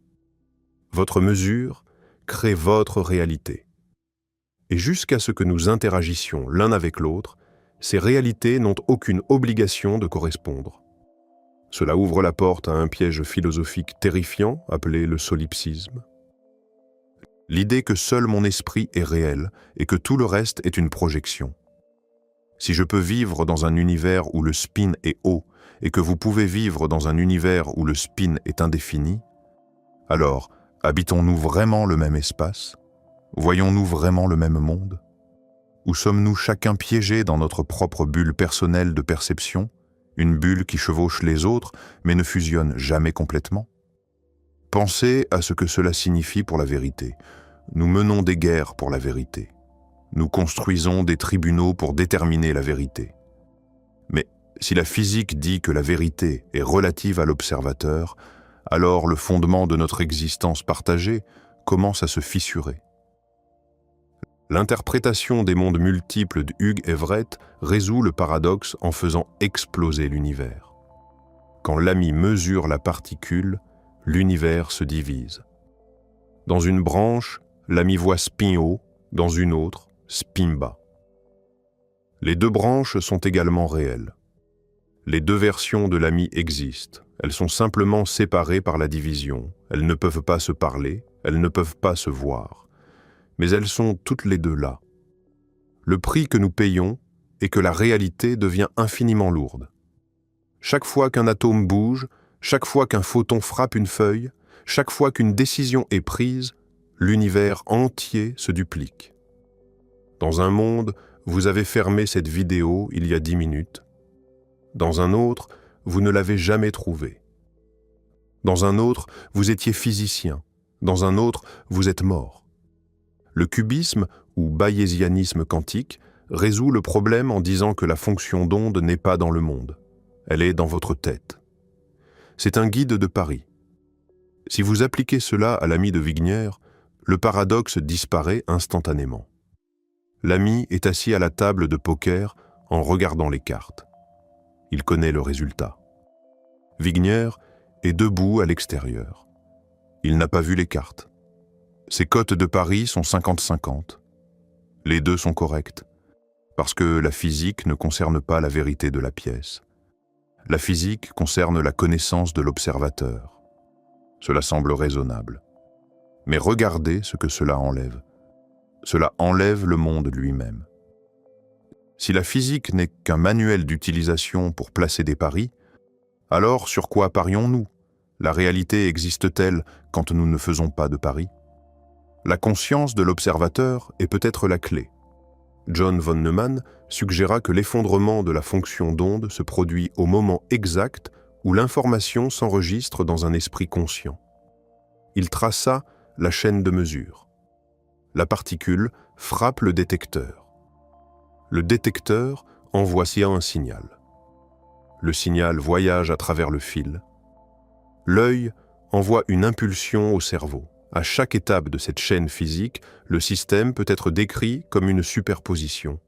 Votre mesure crée votre réalité. Et jusqu'à ce que nous interagissions l'un avec l'autre, ces réalités n'ont aucune obligation de correspondre. Cela ouvre la porte à un piège philosophique terrifiant appelé le solipsisme. L'idée que seul mon esprit est réel et que tout le reste est une projection. Si je peux vivre dans un univers où le spin est haut et que vous pouvez vivre dans un univers où le spin est indéfini, alors habitons-nous vraiment le même espace? Voyons-nous vraiment le même monde? Ou sommes-nous chacun piégés dans notre propre bulle personnelle de perception, une bulle qui chevauche les autres mais ne fusionne jamais complètement? Pensez à ce que cela signifie pour la vérité. Nous menons des guerres pour la vérité. Nous construisons des tribunaux pour déterminer la vérité. Mais si la physique dit que la vérité est relative à l'observateur, alors le fondement de notre existence partagée commence à se fissurer. L'interprétation des mondes multiples de Hugh Everett résout le paradoxe en faisant exploser l'univers. Quand l'ami mesure la particule, l'univers se divise. Dans une branche, l'ami voit spin haut, dans une autre, spin bas. Les deux branches sont également réelles. Les deux versions de l'ami existent. Elles sont simplement séparées par la division. Elles ne peuvent pas se parler, elles ne peuvent pas se voir. Mais elles sont toutes les deux là. Le prix que nous payons est que la réalité devient infiniment lourde. Chaque fois qu'un atome bouge, chaque fois qu'un photon frappe une feuille, chaque fois qu'une décision est prise, l'univers entier se duplique. Dans un monde, vous avez fermé cette vidéo il y a 10 minutes. Dans un autre, vous ne l'avez jamais trouvée. Dans un autre, vous étiez physicien. Dans un autre, vous êtes mort. Le cubisme, ou bayésianisme quantique, résout le problème en disant que la fonction d'onde n'est pas dans le monde. Elle est dans votre tête. C'est un guide de Paris. Si vous appliquez cela à l'ami de Wigner, le paradoxe disparaît instantanément. L'ami est assis à la table de poker en regardant les cartes. Il connaît le résultat. Wigner est debout à l'extérieur. Il n'a pas vu les cartes. Ses cotes de Paris sont 50-50. Les deux sont correctes, parce que la physique ne concerne pas la vérité de la pièce. La physique concerne la connaissance de l'observateur. Cela semble raisonnable. Mais regardez ce que cela enlève. Cela enlève le monde lui-même. Si la physique n'est qu'un manuel d'utilisation pour placer des paris, alors sur quoi parions-nous? La réalité existe-t-elle quand nous ne faisons pas de paris? La conscience de l'observateur est peut-être la clé. John von Neumann suggéra que l'effondrement de la fonction d'onde se produit au moment exact où l'information s'enregistre dans un esprit conscient. Il traça la chaîne de mesure. La particule frappe le détecteur. Le détecteur envoie un signal. Le signal voyage à travers le fil. L'œil envoie une impulsion au cerveau. À chaque étape de cette chaîne physique, le système peut être décrit comme une superposition.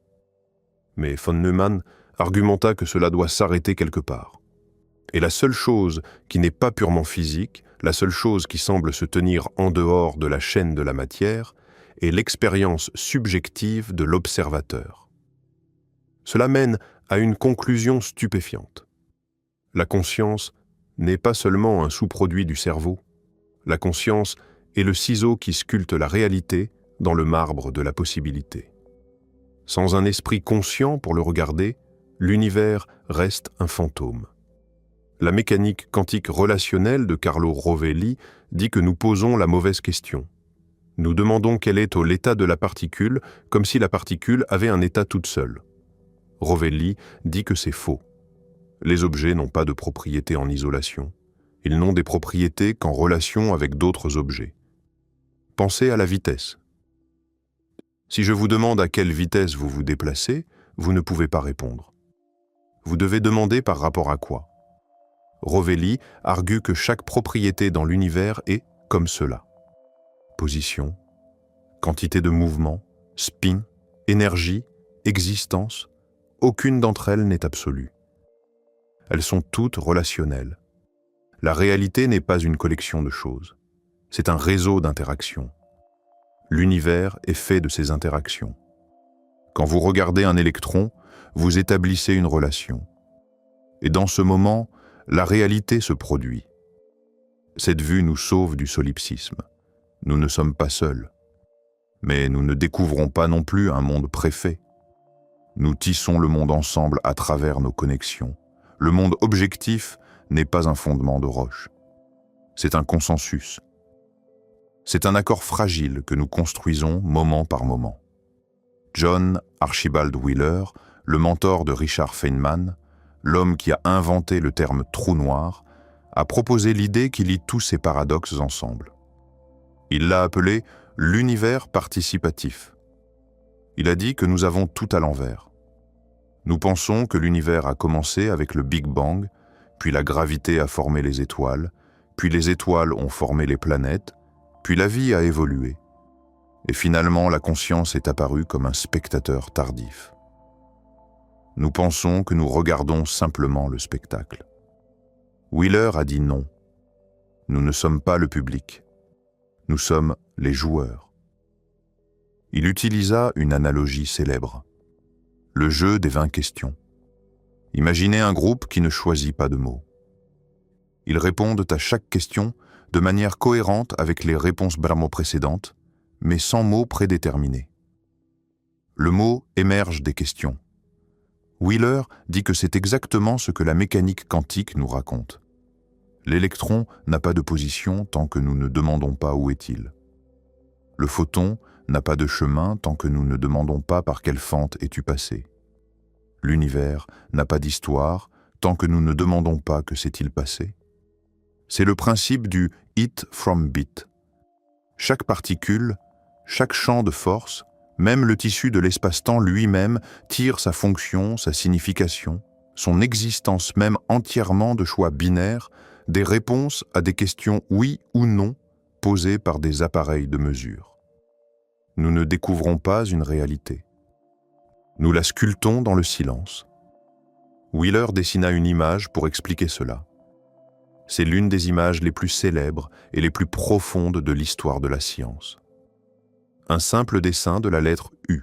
Mais von Neumann argumenta que cela doit s'arrêter quelque part. Et la seule chose qui n'est pas purement physique, la seule chose qui semble se tenir en dehors de la chaîne de la matière, est l'expérience subjective de l'observateur. Cela mène à une conclusion stupéfiante. La conscience n'est pas seulement un sous-produit du cerveau. La conscience est le ciseau qui sculpte la réalité dans le marbre de la possibilité. Sans un esprit conscient pour le regarder, l'univers reste un fantôme. La mécanique quantique relationnelle de Carlo Rovelli dit que nous posons la mauvaise question. Nous demandons quel est l'état de la particule, comme si la particule avait un état toute seule. Rovelli dit que c'est faux. Les objets n'ont pas de propriétés en isolation. Ils n'ont des propriétés qu'en relation avec d'autres objets. Pensez à la vitesse. Si je vous demande à quelle vitesse vous vous déplacez, vous ne pouvez pas répondre. Vous devez demander par rapport à quoi. Rovelli argue que chaque propriété dans l'univers est comme cela. Position, quantité de mouvement, spin, énergie, existence, aucune d'entre elles n'est absolue. Elles sont toutes relationnelles. La réalité n'est pas une collection de choses. C'est un réseau d'interactions. L'univers est fait de ces interactions. Quand vous regardez un électron, vous établissez une relation. Et dans ce moment, la réalité se produit. Cette vue nous sauve du solipsisme. Nous ne sommes pas seuls. Mais nous ne découvrons pas non plus un monde préfet. Nous tissons le monde ensemble à travers nos connexions. Le monde objectif n'est pas un fondement de roche. C'est un consensus. C'est un accord fragile que nous construisons moment par moment. John Archibald Wheeler, le mentor de Richard Feynman, l'homme qui a inventé le terme « trou noir », a proposé l'idée qui lie tous ces paradoxes ensemble. Il l'a appelé « l'univers participatif ». Il a dit que nous avons tout à l'envers. Nous pensons que l'univers a commencé avec le Big Bang, puis la gravité a formé les étoiles, puis les étoiles ont formé les planètes, puis la vie a évolué. Et finalement, la conscience est apparue comme un spectateur tardif. Nous pensons que nous regardons simplement le spectacle. Wheeler a dit non. Nous ne sommes pas le public. Nous sommes les joueurs. Il utilisa une analogie célèbre. Le jeu des 20 questions. Imaginez un groupe qui ne choisit pas de mots. Ils répondent à chaque question de manière cohérente avec les réponses Brahmo précédentes, mais sans mots prédéterminés. Le mot émerge des questions. Wheeler dit que c'est exactement ce que la mécanique quantique nous raconte. L'électron n'a pas de position tant que nous ne demandons pas où est-il. Le photon n'a pas de chemin tant que nous ne demandons pas par quelle fente es-tu passé. L'univers n'a pas d'histoire tant que nous ne demandons pas que s'est-il passé. C'est le principe du « it from bit ». Chaque particule, chaque champ de force, même le tissu de l'espace-temps lui-même tire sa fonction, sa signification, son existence même entièrement de choix binaires, des réponses à des questions oui ou non posées par des appareils de mesure. Nous ne découvrons pas une réalité. Nous la sculptons dans le silence. Wheeler dessina une image pour expliquer cela. C'est l'une des images les plus célèbres et les plus profondes de l'histoire de la science. Un simple dessin de la lettre U.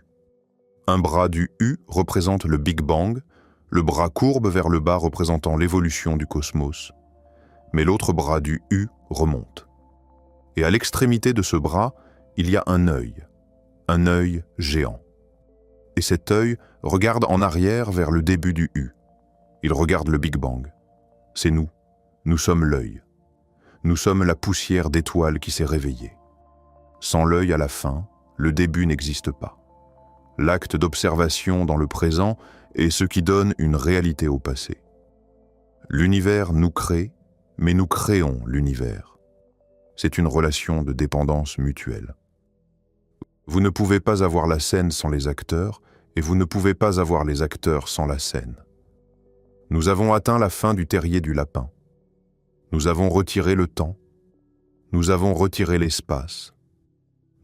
Un bras du U représente le Big Bang, le bras courbe vers le bas représentant l'évolution du cosmos. Mais l'autre bras du U remonte. Et à l'extrémité de ce bras, il y a un œil géant. Et cet œil regarde en arrière vers le début du U. Il regarde le Big Bang. C'est nous. Nous sommes l'œil. Nous sommes la poussière d'étoiles qui s'est réveillée. Sans l'œil à la fin, le début n'existe pas. L'acte d'observation dans le présent est ce qui donne une réalité au passé. L'univers nous crée, mais nous créons l'univers. C'est une relation de dépendance mutuelle. Vous ne pouvez pas avoir la scène sans les acteurs, et vous ne pouvez pas avoir les acteurs sans la scène. Nous avons atteint la fin du terrier du lapin. Nous avons retiré le temps. Nous avons retiré l'espace.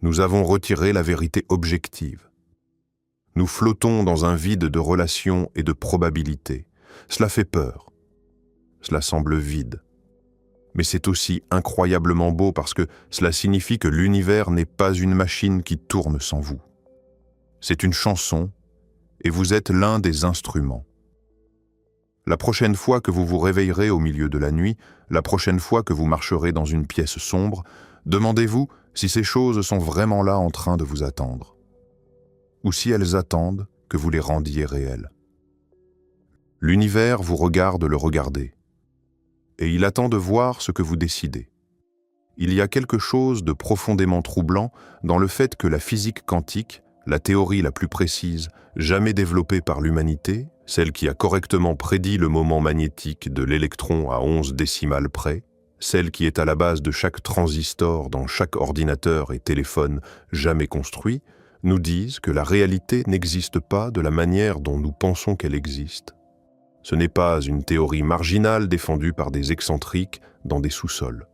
Nous avons retiré la vérité objective. Nous flottons dans un vide de relations et de probabilités. Cela fait peur. Cela semble vide. Mais c'est aussi incroyablement beau parce que cela signifie que l'univers n'est pas une machine qui tourne sans vous. C'est une chanson et vous êtes l'un des instruments. La prochaine fois que vous vous réveillerez au milieu de la nuit, la prochaine fois que vous marcherez dans une pièce sombre, demandez-vous si ces choses sont vraiment là en train de vous attendre, ou si elles attendent que vous les rendiez réelles. L'univers vous regarde le regarder, et il attend de voir ce que vous décidez. Il y a quelque chose de profondément troublant dans le fait que la physique quantique, la théorie la plus précise jamais développée par l'humanité, celle qui a correctement prédit le moment magnétique de l'électron à 11 décimales près, celle qui est à la base de chaque transistor dans chaque ordinateur et téléphone jamais construit, nous disent que la réalité n'existe pas de la manière dont nous pensons qu'elle existe. Ce n'est pas une théorie marginale défendue par des excentriques dans des sous-sols.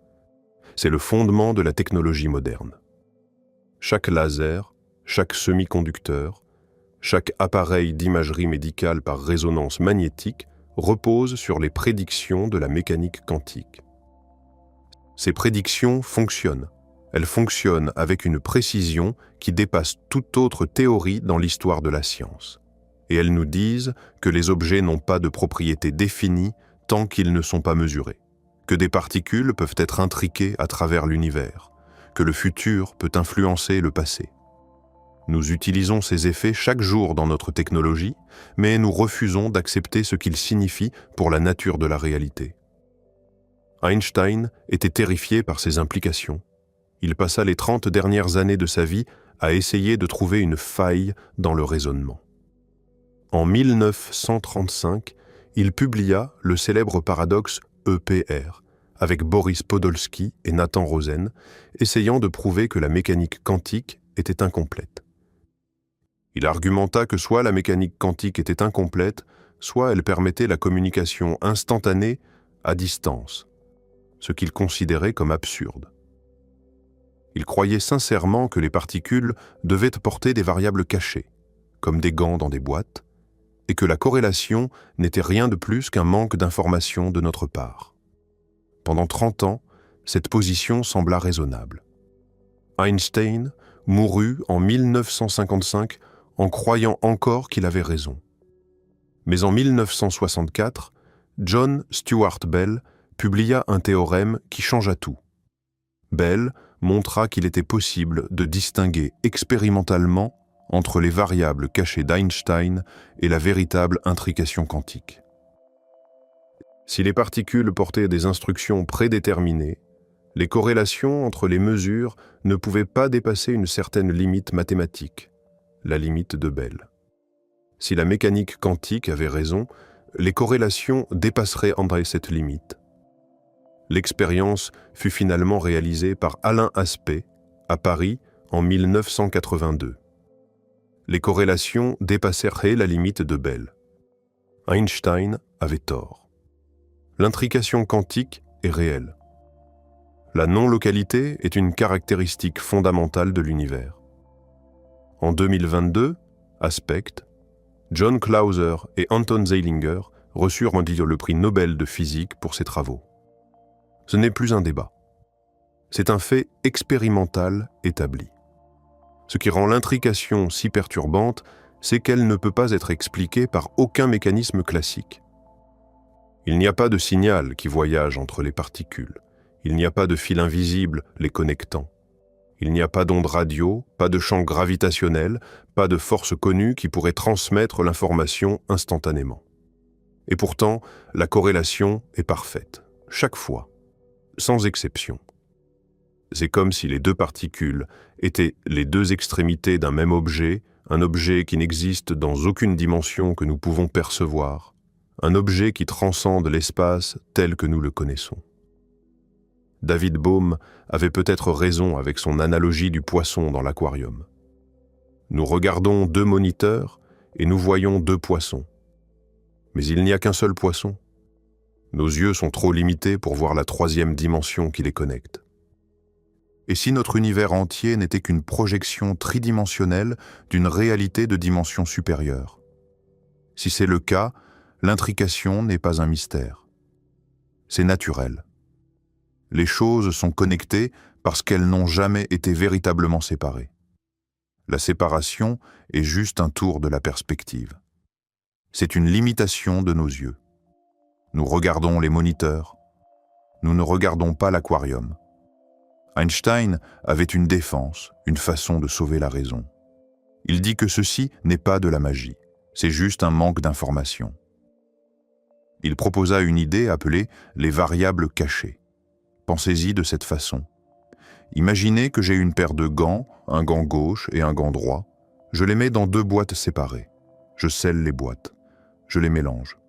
C'est le fondement de la technologie moderne. Chaque laser, chaque semi-conducteur, chaque appareil d'imagerie médicale par résonance magnétique repose sur les prédictions de la mécanique quantique. Ces prédictions fonctionnent. Elles fonctionnent avec une précision qui dépasse toute autre théorie dans l'histoire de la science. Et elles nous disent que les objets n'ont pas de propriétés définies tant qu'ils ne sont pas mesurés, que des particules peuvent être intriquées à travers l'univers, que le futur peut influencer le passé. Nous utilisons ces effets chaque jour dans notre technologie, mais nous refusons d'accepter ce qu'ils signifient pour la nature de la réalité. Einstein était terrifié par ces implications. Il passa les 30 dernières années de sa vie à essayer de trouver une faille dans le raisonnement. En 1935, il publia le célèbre paradoxe EPR, avec Boris Podolsky et Nathan Rosen, essayant de prouver que la mécanique quantique était incomplète. Il argumenta que soit la mécanique quantique était incomplète, soit elle permettait la communication instantanée à distance, ce qu'il considérait comme absurde. Il croyait sincèrement que les particules devaient porter des variables cachées, comme des gants dans des boîtes, et que la corrélation n'était rien de plus qu'un manque d'information de notre part. Pendant 30 ans, cette position sembla raisonnable. Einstein mourut en 1955 en croyant encore qu'il avait raison. Mais en 1964, John Stuart Bell publia un théorème qui changea tout. Bell montra qu'il était possible de distinguer expérimentalement entre les variables cachées d'Einstein et la véritable intrication quantique. Si les particules portaient des instructions prédéterminées, les corrélations entre les mesures ne pouvaient pas dépasser une certaine limite mathématique, la limite de Bell. Si la mécanique quantique avait raison, les corrélations dépasseraient cette limite. L'expérience fut finalement réalisée par Alain Aspect à Paris en 1982. Les corrélations dépassèrent la limite de Bell. Einstein avait tort. L'intrication quantique est réelle. La non-localité est une caractéristique fondamentale de l'univers. En 2022, Aspect, John Clauser et Anton Zeilinger reçurent le prix Nobel de physique pour ces travaux. Ce n'est plus un débat. C'est un fait expérimental établi. Ce qui rend l'intrication si perturbante, c'est qu'elle ne peut pas être expliquée par aucun mécanisme classique. Il n'y a pas de signal qui voyage entre les particules. Il n'y a pas de fil invisible les connectant. Il n'y a pas d'onde radio, pas de champ gravitationnel, pas de force connue qui pourrait transmettre l'information instantanément. Et pourtant, la corrélation est parfaite, chaque fois, sans exception. C'est comme si les deux particules étaient les deux extrémités d'un même objet, un objet qui n'existe dans aucune dimension que nous pouvons percevoir, un objet qui transcende l'espace tel que nous le connaissons. David Bohm avait peut-être raison avec son analogie du poisson dans l'aquarium. Nous regardons deux moniteurs et nous voyons deux poissons. Mais il n'y a qu'un seul poisson. Nos yeux sont trop limités pour voir la troisième dimension qui les connecte. Et si notre univers entier n'était qu'une projection tridimensionnelle d'une réalité de dimension supérieure? Si c'est le cas, l'intrication n'est pas un mystère. C'est naturel. Les choses sont connectées parce qu'elles n'ont jamais été véritablement séparées. La séparation est juste un tour de la perspective. C'est une limitation de nos yeux. Nous regardons les moniteurs. Nous ne regardons pas l'aquarium. Einstein avait une défense, une façon de sauver la raison. Il dit que ceci n'est pas de la magie, c'est juste un manque d'information. Il proposa une idée appelée les variables cachées. Pensez-y de cette façon. Imaginez que j'ai une paire de gants, un gant gauche et un gant droit. Je les mets dans deux boîtes séparées. Je scelle les boîtes. Je les mélange.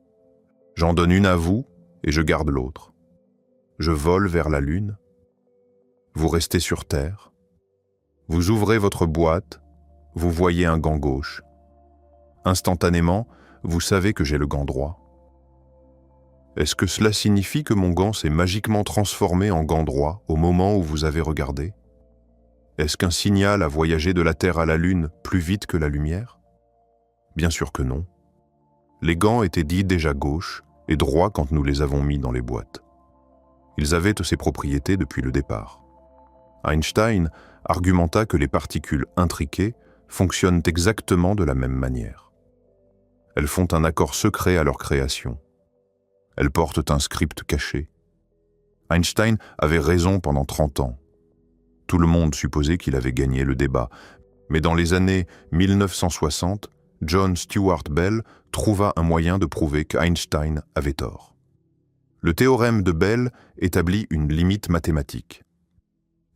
J'en donne une à vous et je garde l'autre. Je vole vers la Lune. Vous restez sur Terre. Vous ouvrez votre boîte vous voyez un gant gauche. Instantanément, vous savez que j'ai le gant droit. Est-ce que cela signifie que mon gant s'est magiquement transformé en gant droit au moment où vous avez regardé? Est-ce qu'un signal a voyagé de la Terre à la Lune plus vite que la lumière? Bien sûr que non. Les gants étaient dits déjà gauches et droits quand nous les avons mis dans les boîtes. Ils avaient ces propriétés depuis le départ. Einstein argumenta que les particules intriquées fonctionnent exactement de la même manière. Elles font un accord secret à leur création. Elles portent un script caché. Einstein avait raison pendant 30 ans. Tout le monde supposait qu'il avait gagné le débat, mais dans les années 1960, John Stuart Bell trouva un moyen de prouver qu'Einstein avait tort. Le théorème de Bell établit une limite mathématique.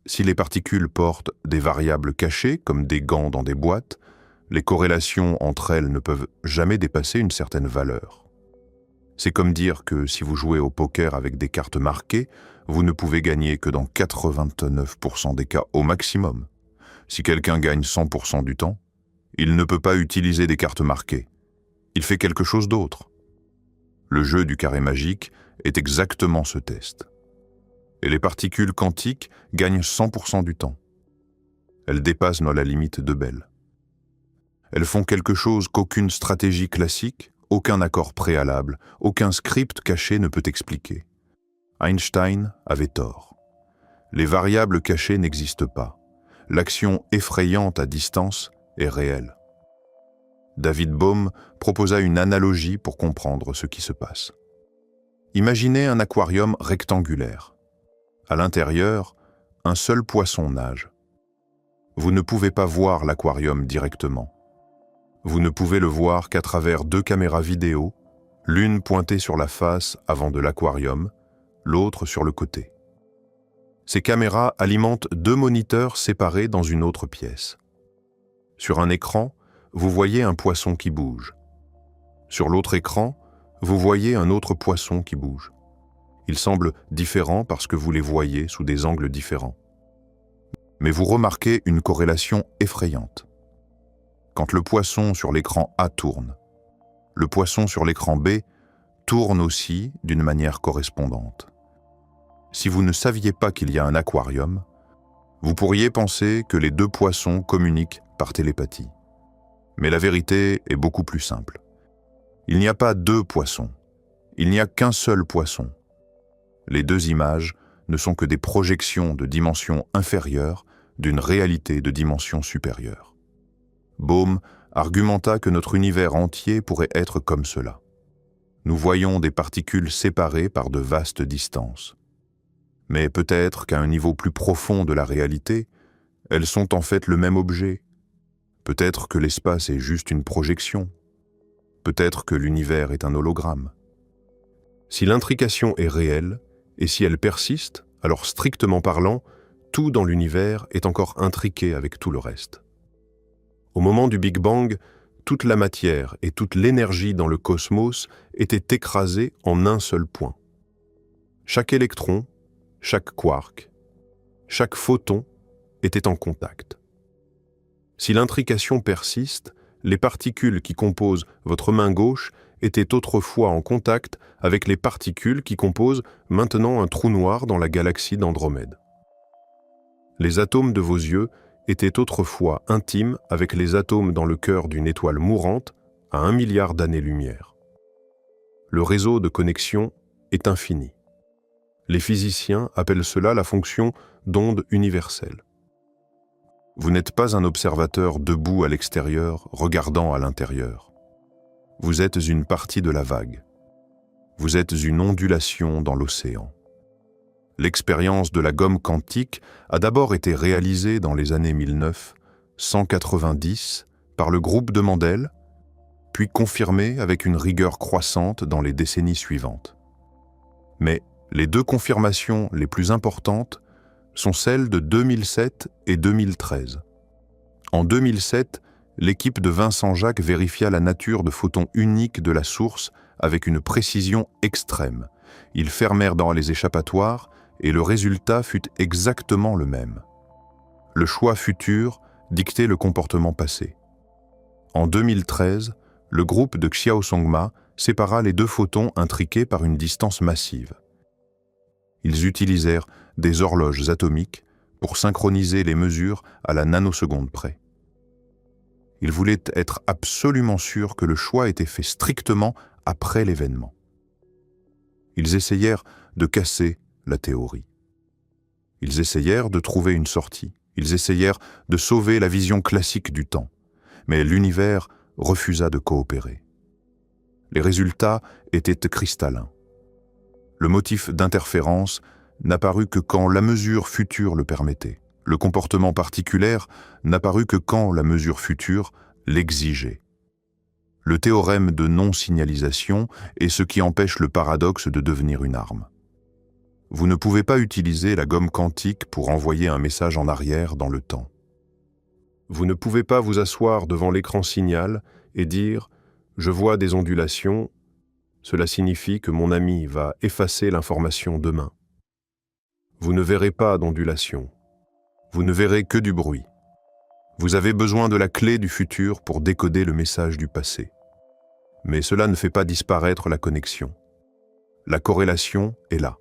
Si les particules portent des variables cachées, comme des gants dans des boîtes, les corrélations entre elles ne peuvent jamais dépasser une certaine valeur. C'est comme dire que si vous jouez au poker avec des cartes marquées, vous ne pouvez gagner que dans 89% des cas au maximum. Si quelqu'un gagne 100% du temps, il ne peut pas utiliser des cartes marquées. Il fait quelque chose d'autre. Le jeu du carré magique est exactement ce test. Et les particules quantiques gagnent 100% du temps. Elles dépassent la limite de Bell. Elles font quelque chose qu'aucune stratégie classique, aucun accord préalable, aucun script caché ne peut expliquer. Einstein avait tort. Les variables cachées n'existent pas. L'action effrayante à distance est réelle. David Bohm proposa une analogie pour comprendre ce qui se passe. Imaginez un aquarium rectangulaire. À l'intérieur, un seul poisson nage. Vous ne pouvez pas voir l'aquarium directement. Vous ne pouvez le voir qu'à travers 2 caméras vidéo, l'une pointée sur la face avant de l'aquarium, l'autre sur le côté. Ces caméras alimentent 2 moniteurs séparés dans une autre pièce. Sur un écran, vous voyez un poisson qui bouge. Sur l'autre écran, vous voyez un autre poisson qui bouge. Ils semblent différents parce que vous les voyez sous des angles différents. Mais vous remarquez une corrélation effrayante. Quand le poisson sur l'écran A tourne, le poisson sur l'écran B tourne aussi d'une manière correspondante. Si vous ne saviez pas qu'il y a un aquarium, vous pourriez penser que les 2 poissons communiquent par télépathie. Mais la vérité est beaucoup plus simple. Il n'y a pas 2 poissons, il n'y a qu'un seul poisson. Les 2 images ne sont que des projections de dimension inférieure d'une réalité de dimension supérieure. Bohm argumenta que notre univers entier pourrait être comme cela. Nous voyons des particules séparées par de vastes distances. Mais peut-être qu'à un niveau plus profond de la réalité, elles sont en fait le même objet. Peut-être que l'espace est juste une projection. Peut-être que l'univers est un hologramme. Si l'intrication est réelle, et si elle persiste, alors strictement parlant, tout dans l'univers est encore intriqué avec tout le reste. Au moment du Big Bang, toute la matière et toute l'énergie dans le cosmos étaient écrasées en un seul point. Chaque électron, chaque quark, chaque photon était en contact. Si l'intrication persiste, les particules qui composent votre main gauche étaient autrefois en contact avec les particules qui composent maintenant un trou noir dans la galaxie d'Andromède. Les atomes de vos yeux étaient autrefois intimes avec les atomes dans le cœur d'une étoile mourante à 1 milliard d'années-lumière. Le réseau de connexion est infini. Les physiciens appellent cela la fonction d'onde universelle. Vous n'êtes pas un observateur debout à l'extérieur, regardant à l'intérieur. Vous êtes une partie de la vague. Vous êtes une ondulation dans l'océan. L'expérience de la gomme quantique a d'abord été réalisée dans les années 1990 par le groupe de Mendel, puis confirmée avec une rigueur croissante dans les décennies suivantes. Mais les 2 confirmations les plus importantes sont celles de 2007 et 2013. En 2007, l'équipe de Vincent Jacques vérifia la nature de photons uniques de la source avec une précision extrême. Ils fermèrent dans les échappatoires et le résultat fut exactement le même. Le choix futur dicter le comportement passé. En 2013, le groupe de Xiao Songma sépara les deux photons intriqués par une distance massive. Ils utilisèrent des horloges atomiques pour synchroniser les mesures à la nanoseconde près. Ils voulaient être absolument sûrs que le choix était fait strictement après l'événement. Ils essayèrent de casser la théorie. Ils essayèrent de trouver une sortie. Ils essayèrent de sauver la vision classique du temps. Mais l'univers refusa de coopérer. Les résultats étaient cristallins. Le motif d'interférence n'apparut que quand la mesure future le permettait. Le comportement particulier n'apparut que quand la mesure future l'exigeait. Le théorème de non-signalisation est ce qui empêche le paradoxe de devenir une arme. Vous ne pouvez pas utiliser la gomme quantique pour envoyer un message en arrière dans le temps. Vous ne pouvez pas vous asseoir devant l'écran signal et dire « Je vois des ondulations, cela signifie que mon ami va effacer l'information demain. » Vous ne verrez pas d'ondulation. Vous ne verrez que du bruit. Vous avez besoin de la clé du futur pour décoder le message du passé. Mais cela ne fait pas disparaître la connexion. La corrélation est là.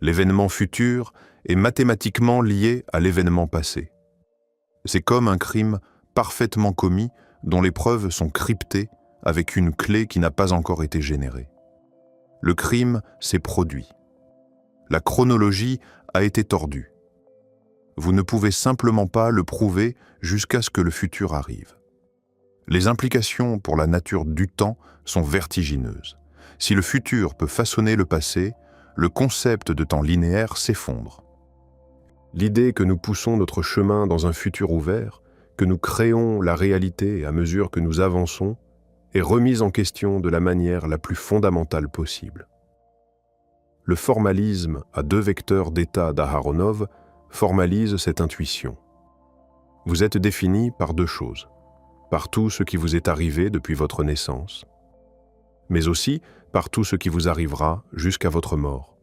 L'événement futur est mathématiquement lié à l'événement passé. C'est comme un crime parfaitement commis dont les preuves sont cryptées avec une clé qui n'a pas encore été générée. Le crime s'est produit. La chronologie a été tordue. Vous ne pouvez simplement pas le prouver jusqu'à ce que le futur arrive. Les implications pour la nature du temps sont vertigineuses. Si le futur peut façonner le passé, le concept de temps linéaire s'effondre. L'idée que nous poussons notre chemin dans un futur ouvert, que nous créons la réalité à mesure que nous avançons, est remise en question de la manière la plus fondamentale possible. Le formalisme à deux vecteurs d'état d'Aharonov formalise cette intuition. Vous êtes défini par deux choses, par tout ce qui vous est arrivé depuis votre naissance, mais aussi par tout ce qui vous arrivera jusqu'à votre mort.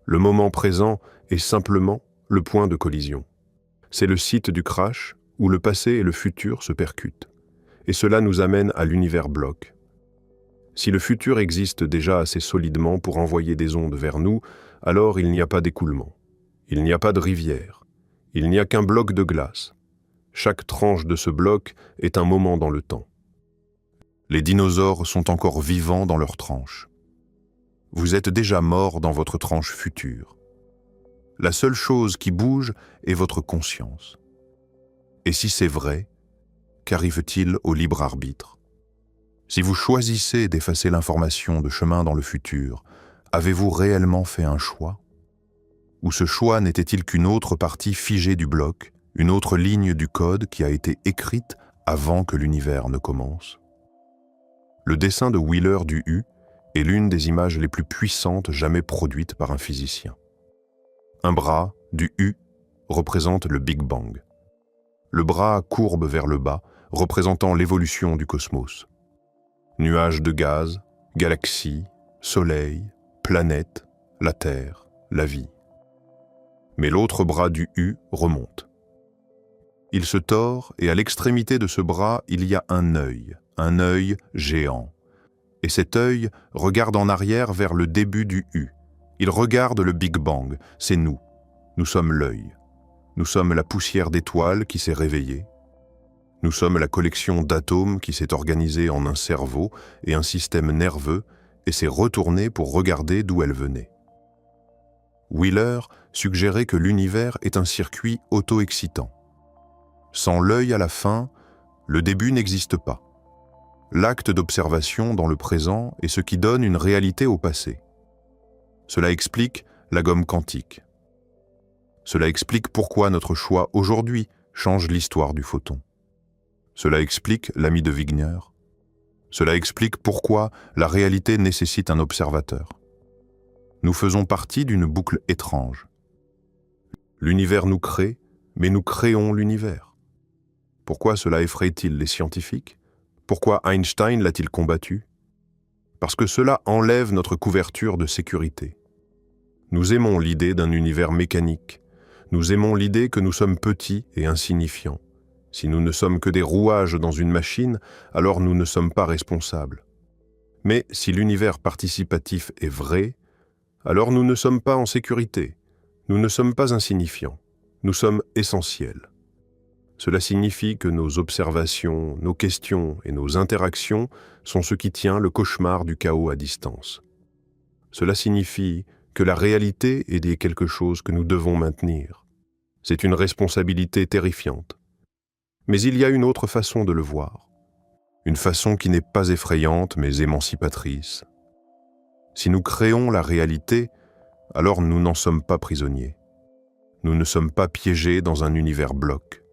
Le moment présent est simplement le point de collision. C'est le site du crash où le passé et le futur se percutent. Et cela nous amène à l'univers bloc. Si le futur existe déjà assez solidement pour envoyer des ondes vers nous, alors il n'y a pas d'écoulement. Il n'y a pas de rivière. Il n'y a qu'un bloc de glace. Chaque tranche de ce bloc est un moment dans le temps. Les dinosaures sont encore vivants dans leur tranche. Vous êtes déjà mort dans votre tranche future. La seule chose qui bouge est votre conscience. Et si c'est vrai, qu'arrive-t-il au libre arbitre? Si vous choisissez d'effacer l'information de chemin dans le futur, avez-vous réellement fait un choix? Ou ce choix n'était-il qu'une autre partie figée du bloc, une autre ligne du code qui a été écrite avant que l'univers ne commence? Le dessin de Wheeler du U est l'une des images les plus puissantes jamais produites par un physicien. Un bras, du U, représente le Big Bang. Le bras courbe vers le bas, représentant l'évolution du cosmos. Nuages de gaz, galaxies, soleil, planètes, la Terre, la vie. Mais l'autre bras du U remonte. Il se tord et à l'extrémité de ce bras, il y a un œil géant. Et cet œil regarde en arrière vers le début du U. Il regarde le Big Bang, c'est nous. Nous sommes l'œil. Nous sommes la poussière d'étoiles qui s'est réveillée. Nous sommes la collection d'atomes qui s'est organisée en un cerveau et un système nerveux et s'est retournée pour regarder d'où elle venait. Wheeler suggérait que l'univers est un circuit auto-excitant. Sans l'œil à la fin, le début n'existe pas. L'acte d'observation dans le présent est ce qui donne une réalité au passé. Cela explique la gomme quantique. Cela explique pourquoi notre choix aujourd'hui change l'histoire du photon. Cela explique l'ami de Wigner. Cela explique pourquoi la réalité nécessite un observateur. Nous faisons partie d'une boucle étrange. L'univers nous crée, mais nous créons l'univers. Pourquoi cela effraie-t-il les scientifiques? Pourquoi Einstein l'a-t-il combattu? Parce que cela enlève notre couverture de sécurité. Nous aimons l'idée d'un univers mécanique. Nous aimons l'idée que nous sommes petits et insignifiants. Si nous ne sommes que des rouages dans une machine, alors nous ne sommes pas responsables. Mais si l'univers participatif est vrai, alors nous ne sommes pas en sécurité, nous ne sommes pas insignifiants, nous sommes essentiels. Cela signifie que nos observations, nos questions et nos interactions sont ce qui tient le cauchemar du chaos à distance. Cela signifie que la réalité est quelque chose que nous devons maintenir. C'est une responsabilité terrifiante. Mais il y a une autre façon de le voir. Une façon qui n'est pas effrayante mais émancipatrice. Si nous créons la réalité, alors nous n'en sommes pas prisonniers. Nous ne sommes pas piégés dans un univers bloc.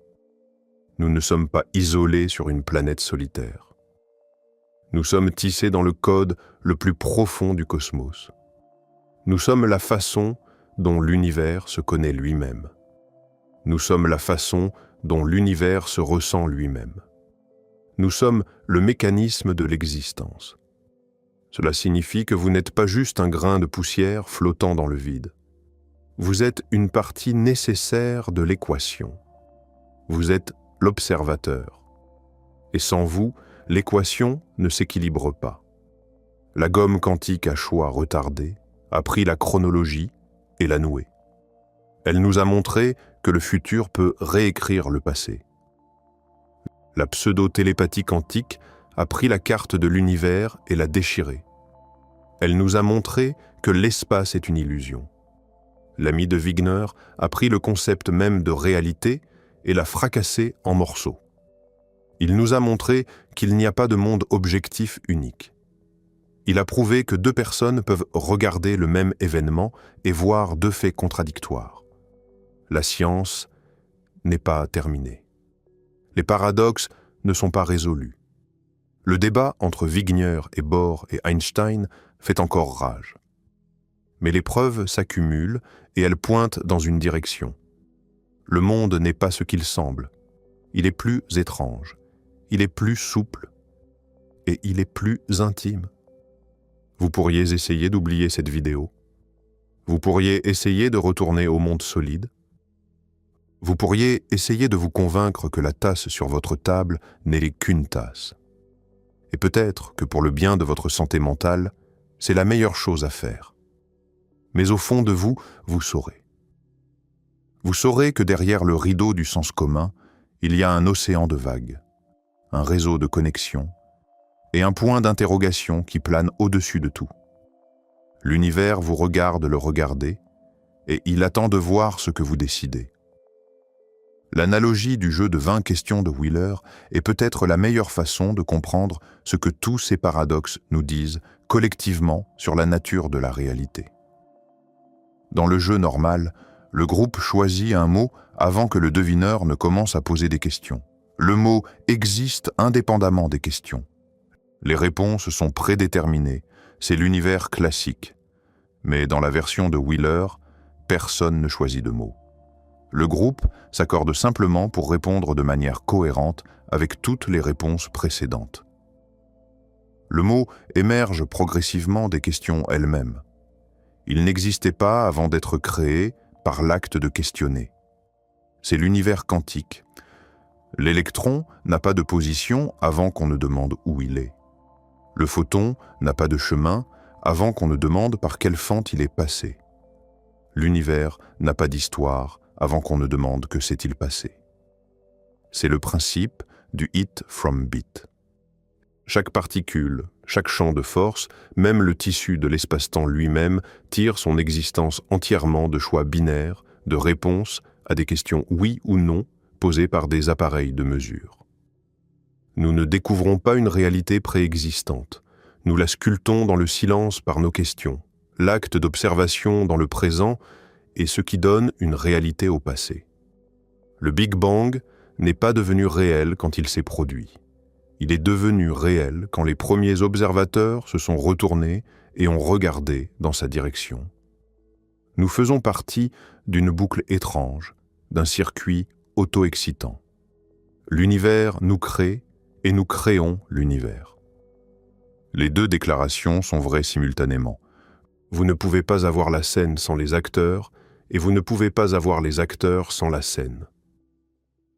Nous ne sommes pas isolés sur une planète solitaire. Nous sommes tissés dans le code le plus profond du cosmos. Nous sommes la façon dont l'univers se connaît lui-même. Nous sommes la façon dont l'univers se ressent lui-même. Nous sommes le mécanisme de l'existence. Cela signifie que vous n'êtes pas juste un grain de poussière flottant dans le vide. Vous êtes une partie nécessaire de l'équation. Vous êtes l'observateur. Et sans vous, l'équation ne s'équilibre pas. La gomme quantique à choix retardé a pris la chronologie et l'a nouée. Elle nous a montré que le futur peut réécrire le passé. La pseudo-télépathie quantique a pris la carte de l'univers et l'a déchirée. Elle nous a montré que l'espace est une illusion. L'ami de Wigner a pris le concept même de réalité et l'a fracassé en morceaux. Il nous a montré qu'il n'y a pas de monde objectif unique. Il a prouvé que deux personnes peuvent regarder le même événement et voir deux faits contradictoires. La science n'est pas terminée. Les paradoxes ne sont pas résolus. Le débat entre Wigner et Bohr et Einstein fait encore rage. Mais les preuves s'accumulent et elles pointent dans une direction. Le monde n'est pas ce qu'il semble. Il est plus étrange, il est plus souple et il est plus intime. Vous pourriez essayer d'oublier cette vidéo. Vous pourriez essayer de retourner au monde solide. Vous pourriez essayer de vous convaincre que la tasse sur votre table n'est qu'une tasse. Et peut-être que pour le bien de votre santé mentale, c'est la meilleure chose à faire. Mais au fond de vous, vous saurez. Vous saurez que derrière le rideau du sens commun, il y a un océan de vagues, un réseau de connexions et un point d'interrogation qui plane au-dessus de tout. L'univers vous regarde le regarder et il attend de voir ce que vous décidez. L'analogie du jeu de 20 questions de Wheeler est peut-être la meilleure façon de comprendre ce que tous ces paradoxes nous disent collectivement sur la nature de la réalité. Dans le jeu normal, le groupe choisit un mot avant que le devineur ne commence à poser des questions. Le mot existe indépendamment des questions. Les réponses sont prédéterminées, c'est l'univers classique. Mais dans la version de Wheeler, personne ne choisit de mots. Le groupe s'accorde simplement pour répondre de manière cohérente avec toutes les réponses précédentes. Le mot émerge progressivement des questions elles-mêmes. Il n'existait pas avant d'être créé par l'acte de questionner. C'est l'univers quantique. L'électron n'a pas de position avant qu'on ne demande où il est. Le photon n'a pas de chemin avant qu'on ne demande par quelle fente il est passé. L'univers n'a pas d'histoire avant qu'on ne demande que s'est-il passé. C'est le principe du hit from bit. Chaque particule, chaque champ de force, même le tissu de l'espace-temps lui-même, tire son existence entièrement de choix binaires, de réponses à des questions oui ou non posées par des appareils de mesure. Nous ne découvrons pas une réalité préexistante. Nous la sculptons dans le silence par nos questions. L'acte d'observation dans le présent est ce qui donne une réalité au passé. Le Big Bang n'est pas devenu réel quand il s'est produit. Il est devenu réel quand les premiers observateurs se sont retournés et ont regardé dans sa direction. Nous faisons partie d'une boucle étrange, d'un circuit auto-excitant. L'univers nous crée et nous créons l'univers. Les deux déclarations sont vraies simultanément. Vous ne pouvez pas avoir la scène sans les acteurs et vous ne pouvez pas avoir les acteurs sans la scène.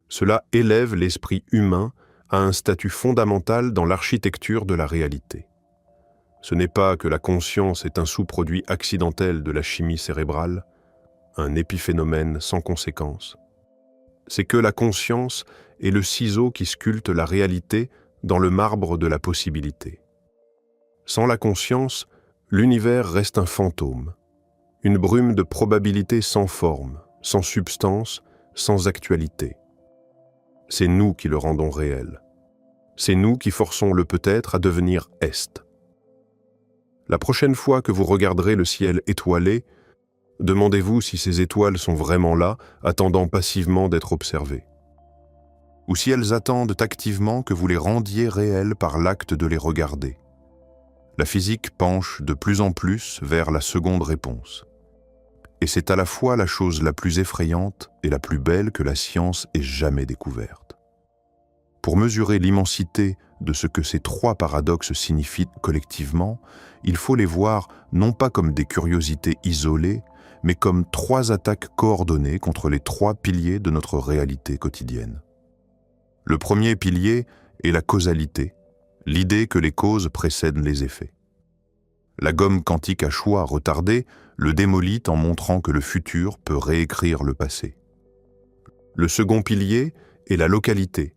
Cela élève l'esprit humain à un statut fondamental dans l'architecture de la réalité. Ce n'est pas que la conscience est un sous-produit accidentel de la chimie cérébrale, un épiphénomène sans conséquence. C'est que la conscience est le ciseau qui sculpte la réalité dans le marbre de la possibilité. Sans la conscience, l'univers reste un fantôme, une brume de probabilité sans forme, sans substance, sans actualité. C'est nous qui le rendons réel. C'est nous qui forçons le peut-être à devenir est. La prochaine fois que vous regarderez le ciel étoilé, demandez-vous si ces étoiles sont vraiment là, attendant passivement d'être observées. Ou si elles attendent activement que vous les rendiez réelles par l'acte de les regarder. La physique penche de plus en plus vers la seconde réponse. Et c'est à la fois la chose la plus effrayante et la plus belle que la science ait jamais découverte. Pour mesurer l'immensité de ce que ces trois paradoxes signifient collectivement, il faut les voir non pas comme des curiosités isolées, mais comme trois attaques coordonnées contre les trois piliers de notre réalité quotidienne. Le premier pilier est la causalité, l'idée que les causes précèdent les effets. La gomme quantique à choix retardée le démolit en montrant que le futur peut réécrire le passé. Le second pilier est la localité,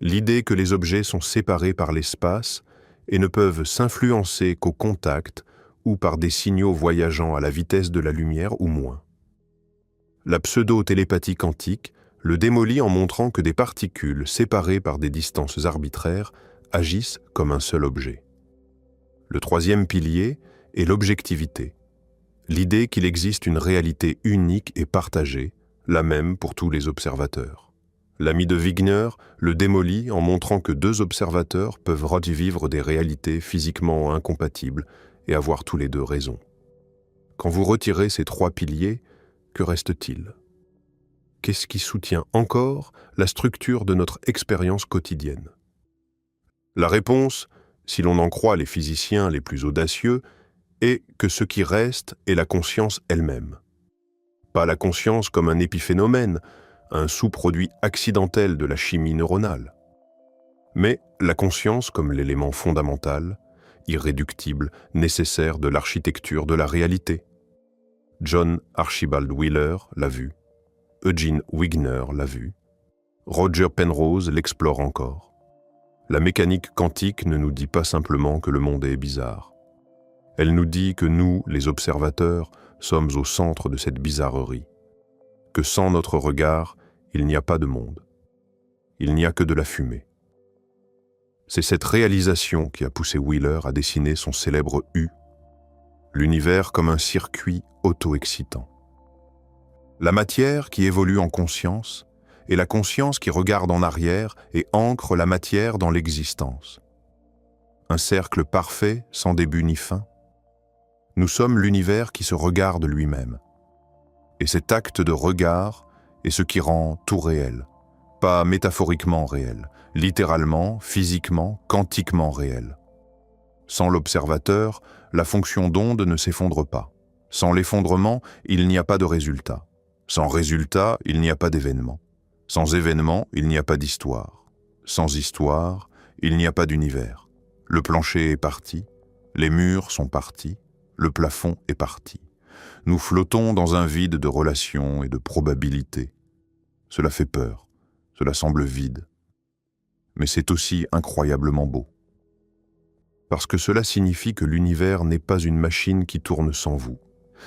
l'idée que les objets sont séparés par l'espace et ne peuvent s'influencer qu'au contact ou par des signaux voyageant à la vitesse de la lumière ou moins. La pseudo-télépathie quantique le démolit en montrant que des particules séparées par des distances arbitraires agissent comme un seul objet. Le troisième pilier est l'objectivité, l'idée qu'il existe une réalité unique et partagée, la même pour tous les observateurs. L'ami de Wigner le démolit en montrant que deux observateurs peuvent revivre des réalités physiquement incompatibles et avoir tous les deux raison. Quand vous retirez ces trois piliers, que reste-t-il ? Qu'est-ce qui soutient encore la structure de notre expérience quotidienne ? La réponse, si l'on en croit les physiciens les plus audacieux, est que ce qui reste est la conscience elle-même. Pas la conscience comme un épiphénomène, un sous-produit accidentel de la chimie neuronale, mais la conscience comme l'élément fondamental, irréductible, nécessaire de l'architecture de la réalité. John Archibald Wheeler l'a vu. Eugene Wigner l'a vu. Roger Penrose l'explore encore. La mécanique quantique ne nous dit pas simplement que le monde est bizarre. Elle nous dit que nous, les observateurs, sommes au centre de cette bizarrerie. Que sans notre regard, il n'y a pas de monde. Il n'y a que de la fumée. C'est cette réalisation qui a poussé Wheeler à dessiner son célèbre U, l'univers comme un circuit auto-excitant. La matière qui évolue en conscience et la conscience qui regarde en arrière et ancre la matière dans l'existence. Un cercle parfait sans début ni fin. Nous sommes l'univers qui se regarde lui-même. Et cet acte de regard est ce qui rend tout réel, pas métaphoriquement réel, littéralement, physiquement, quantiquement réel. Sans l'observateur, la fonction d'onde ne s'effondre pas. Sans l'effondrement, il n'y a pas de résultat. Sans résultat, il n'y a pas d'événement. Sans événement, il n'y a pas d'histoire. Sans histoire, il n'y a pas d'univers. Le plancher est parti, les murs sont partis, le plafond est parti. Nous flottons dans un vide de relations et de probabilités. Cela fait peur, cela semble vide. Mais c'est aussi incroyablement beau. Parce que cela signifie que l'univers n'est pas une machine qui tourne sans vous.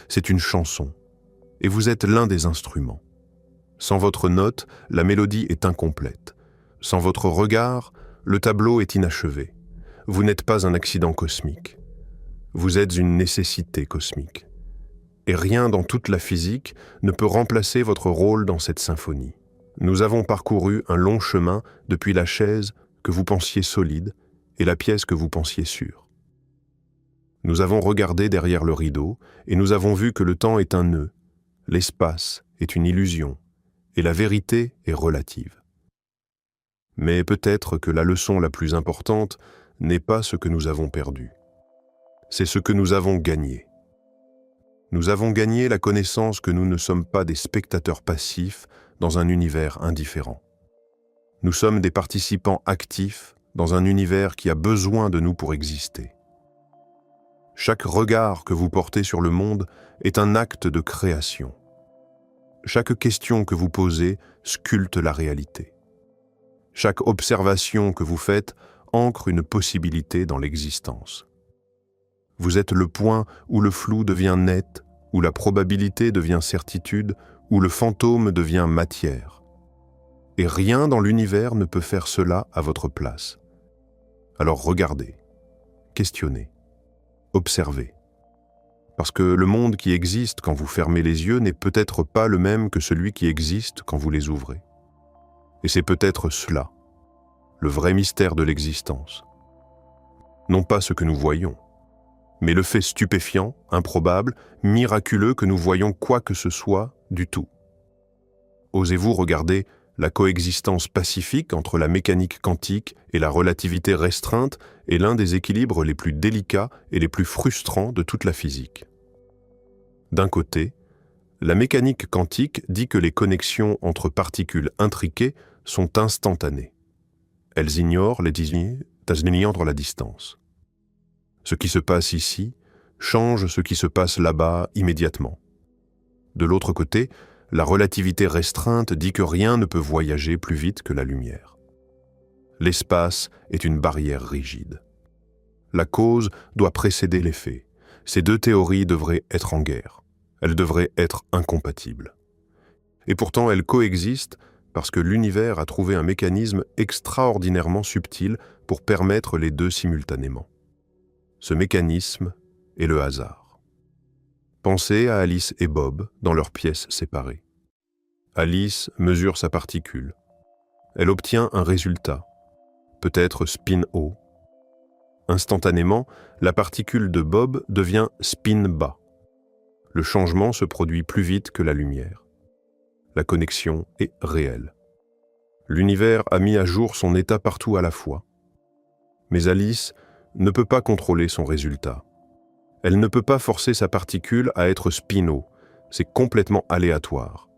C'est une chanson. Et vous êtes l'un des instruments. Sans votre note, la mélodie est incomplète. Sans votre regard, le tableau est inachevé. Vous n'êtes pas un accident cosmique. Vous êtes une nécessité cosmique. Et rien dans toute la physique ne peut remplacer votre rôle dans cette symphonie. Nous avons parcouru un long chemin depuis la chaise que vous pensiez solide et la pièce que vous pensiez sûre. Nous avons regardé derrière le rideau et nous avons vu que le temps est un nœud. L'espace est une illusion et la vérité est relative. Mais peut-être que la leçon la plus importante n'est pas ce que nous avons perdu. C'est ce que nous avons gagné. Nous avons gagné la connaissance que nous ne sommes pas des spectateurs passifs dans un univers indifférent. Nous sommes des participants actifs dans un univers qui a besoin de nous pour exister. Chaque regard que vous portez sur le monde est un acte de création. Chaque question que vous posez sculpte la réalité. Chaque observation que vous faites ancre une possibilité dans l'existence. Vous êtes le point où le flou devient net, où la probabilité devient certitude, où le fantôme devient matière. Et rien dans l'univers ne peut faire cela à votre place. Alors regardez, questionnez, observez. Parce que le monde qui existe quand vous fermez les yeux n'est peut-être pas le même que celui qui existe quand vous les ouvrez. Et c'est peut-être cela, le vrai mystère de l'existence. Non pas ce que nous voyons, mais le fait stupéfiant, improbable, miraculeux que nous voyons quoi que ce soit du tout. Osez-vous regarder la coexistence pacifique entre la mécanique quantique et la relativité restreinte est l'un des équilibres les plus délicats et les plus frustrants de toute la physique. D'un côté, la mécanique quantique dit que les connexions entre particules intriquées sont instantanées. Elles ignorent les désignes entre la distance. Ce qui se passe ici change ce qui se passe là-bas immédiatement. De l'autre côté, la relativité restreinte dit que rien ne peut voyager plus vite que la lumière. L'espace est une barrière rigide. La cause doit précéder l'effet. Ces deux théories devraient être en guerre. Elles devraient être incompatibles. Et pourtant, elles coexistent parce que l'univers a trouvé un mécanisme extraordinairement subtil pour permettre les deux simultanément. Ce mécanisme est le hasard. Pensez à Alice et Bob dans leurs pièces séparées. Alice mesure sa particule. Elle obtient un résultat, peut-être spin haut. Instantanément, la particule de Bob devient spin bas. Le changement se produit plus vite que la lumière. La connexion est réelle. L'univers a mis à jour son état partout à la fois. Mais Alice ne peut pas contrôler son résultat. Elle ne peut pas forcer sa particule à être spin-haut. C'est complètement aléatoire.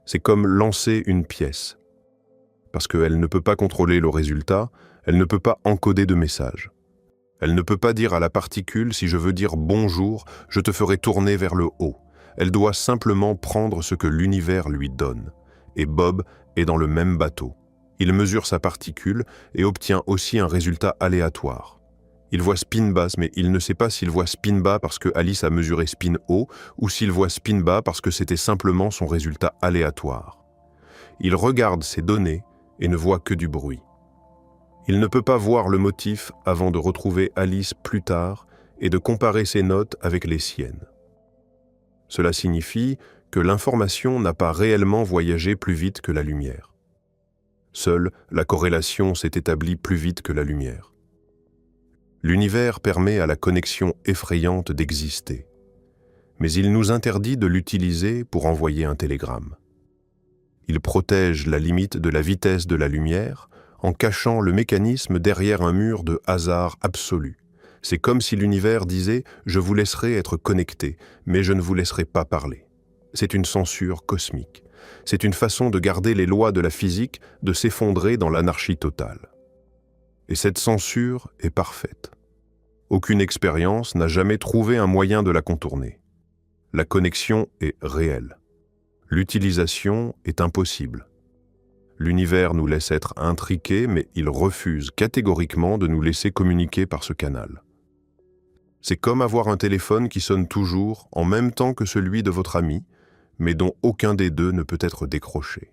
C'est comme lancer une pièce. Parce qu'elle ne peut pas contrôler le résultat, elle ne peut pas encoder de message. Elle ne peut pas dire à la particule, si je veux dire bonjour, je te ferai tourner vers le haut. Elle doit simplement prendre ce que l'univers lui donne. Et Bob est dans le même bateau. Il mesure sa particule et obtient aussi un résultat aléatoire. Il voit spin bas, mais il ne sait pas s'il voit spin bas parce que Alice a mesuré spin haut ou s'il voit spin bas parce que c'était simplement son résultat aléatoire. Il regarde ces données et ne voit que du bruit. Il ne peut pas voir le motif avant de retrouver Alice plus tard et de comparer ses notes avec les siennes. Cela signifie que l'information n'a pas réellement voyagé plus vite que la lumière. Seule la corrélation s'est établie plus vite que la lumière. L'univers permet à la connexion effrayante d'exister, mais il nous interdit de l'utiliser pour envoyer un télégramme. Il protège la limite de la vitesse de la lumière en cachant le mécanisme derrière un mur de hasard absolu. C'est comme si l'univers disait « Je vous laisserai être connecté, mais je ne vous laisserai pas parler ». C'est une censure cosmique. C'est une façon de garder les lois de la physique de s'effondrer dans l'anarchie totale. Et cette censure est parfaite. Aucune expérience n'a jamais trouvé un moyen de la contourner. La connexion est réelle. L'utilisation est impossible. L'univers nous laisse être intriqués, mais il refuse catégoriquement de nous laisser communiquer par ce canal. C'est comme avoir un téléphone qui sonne toujours en même temps que celui de votre ami, mais dont aucun des deux ne peut être décroché.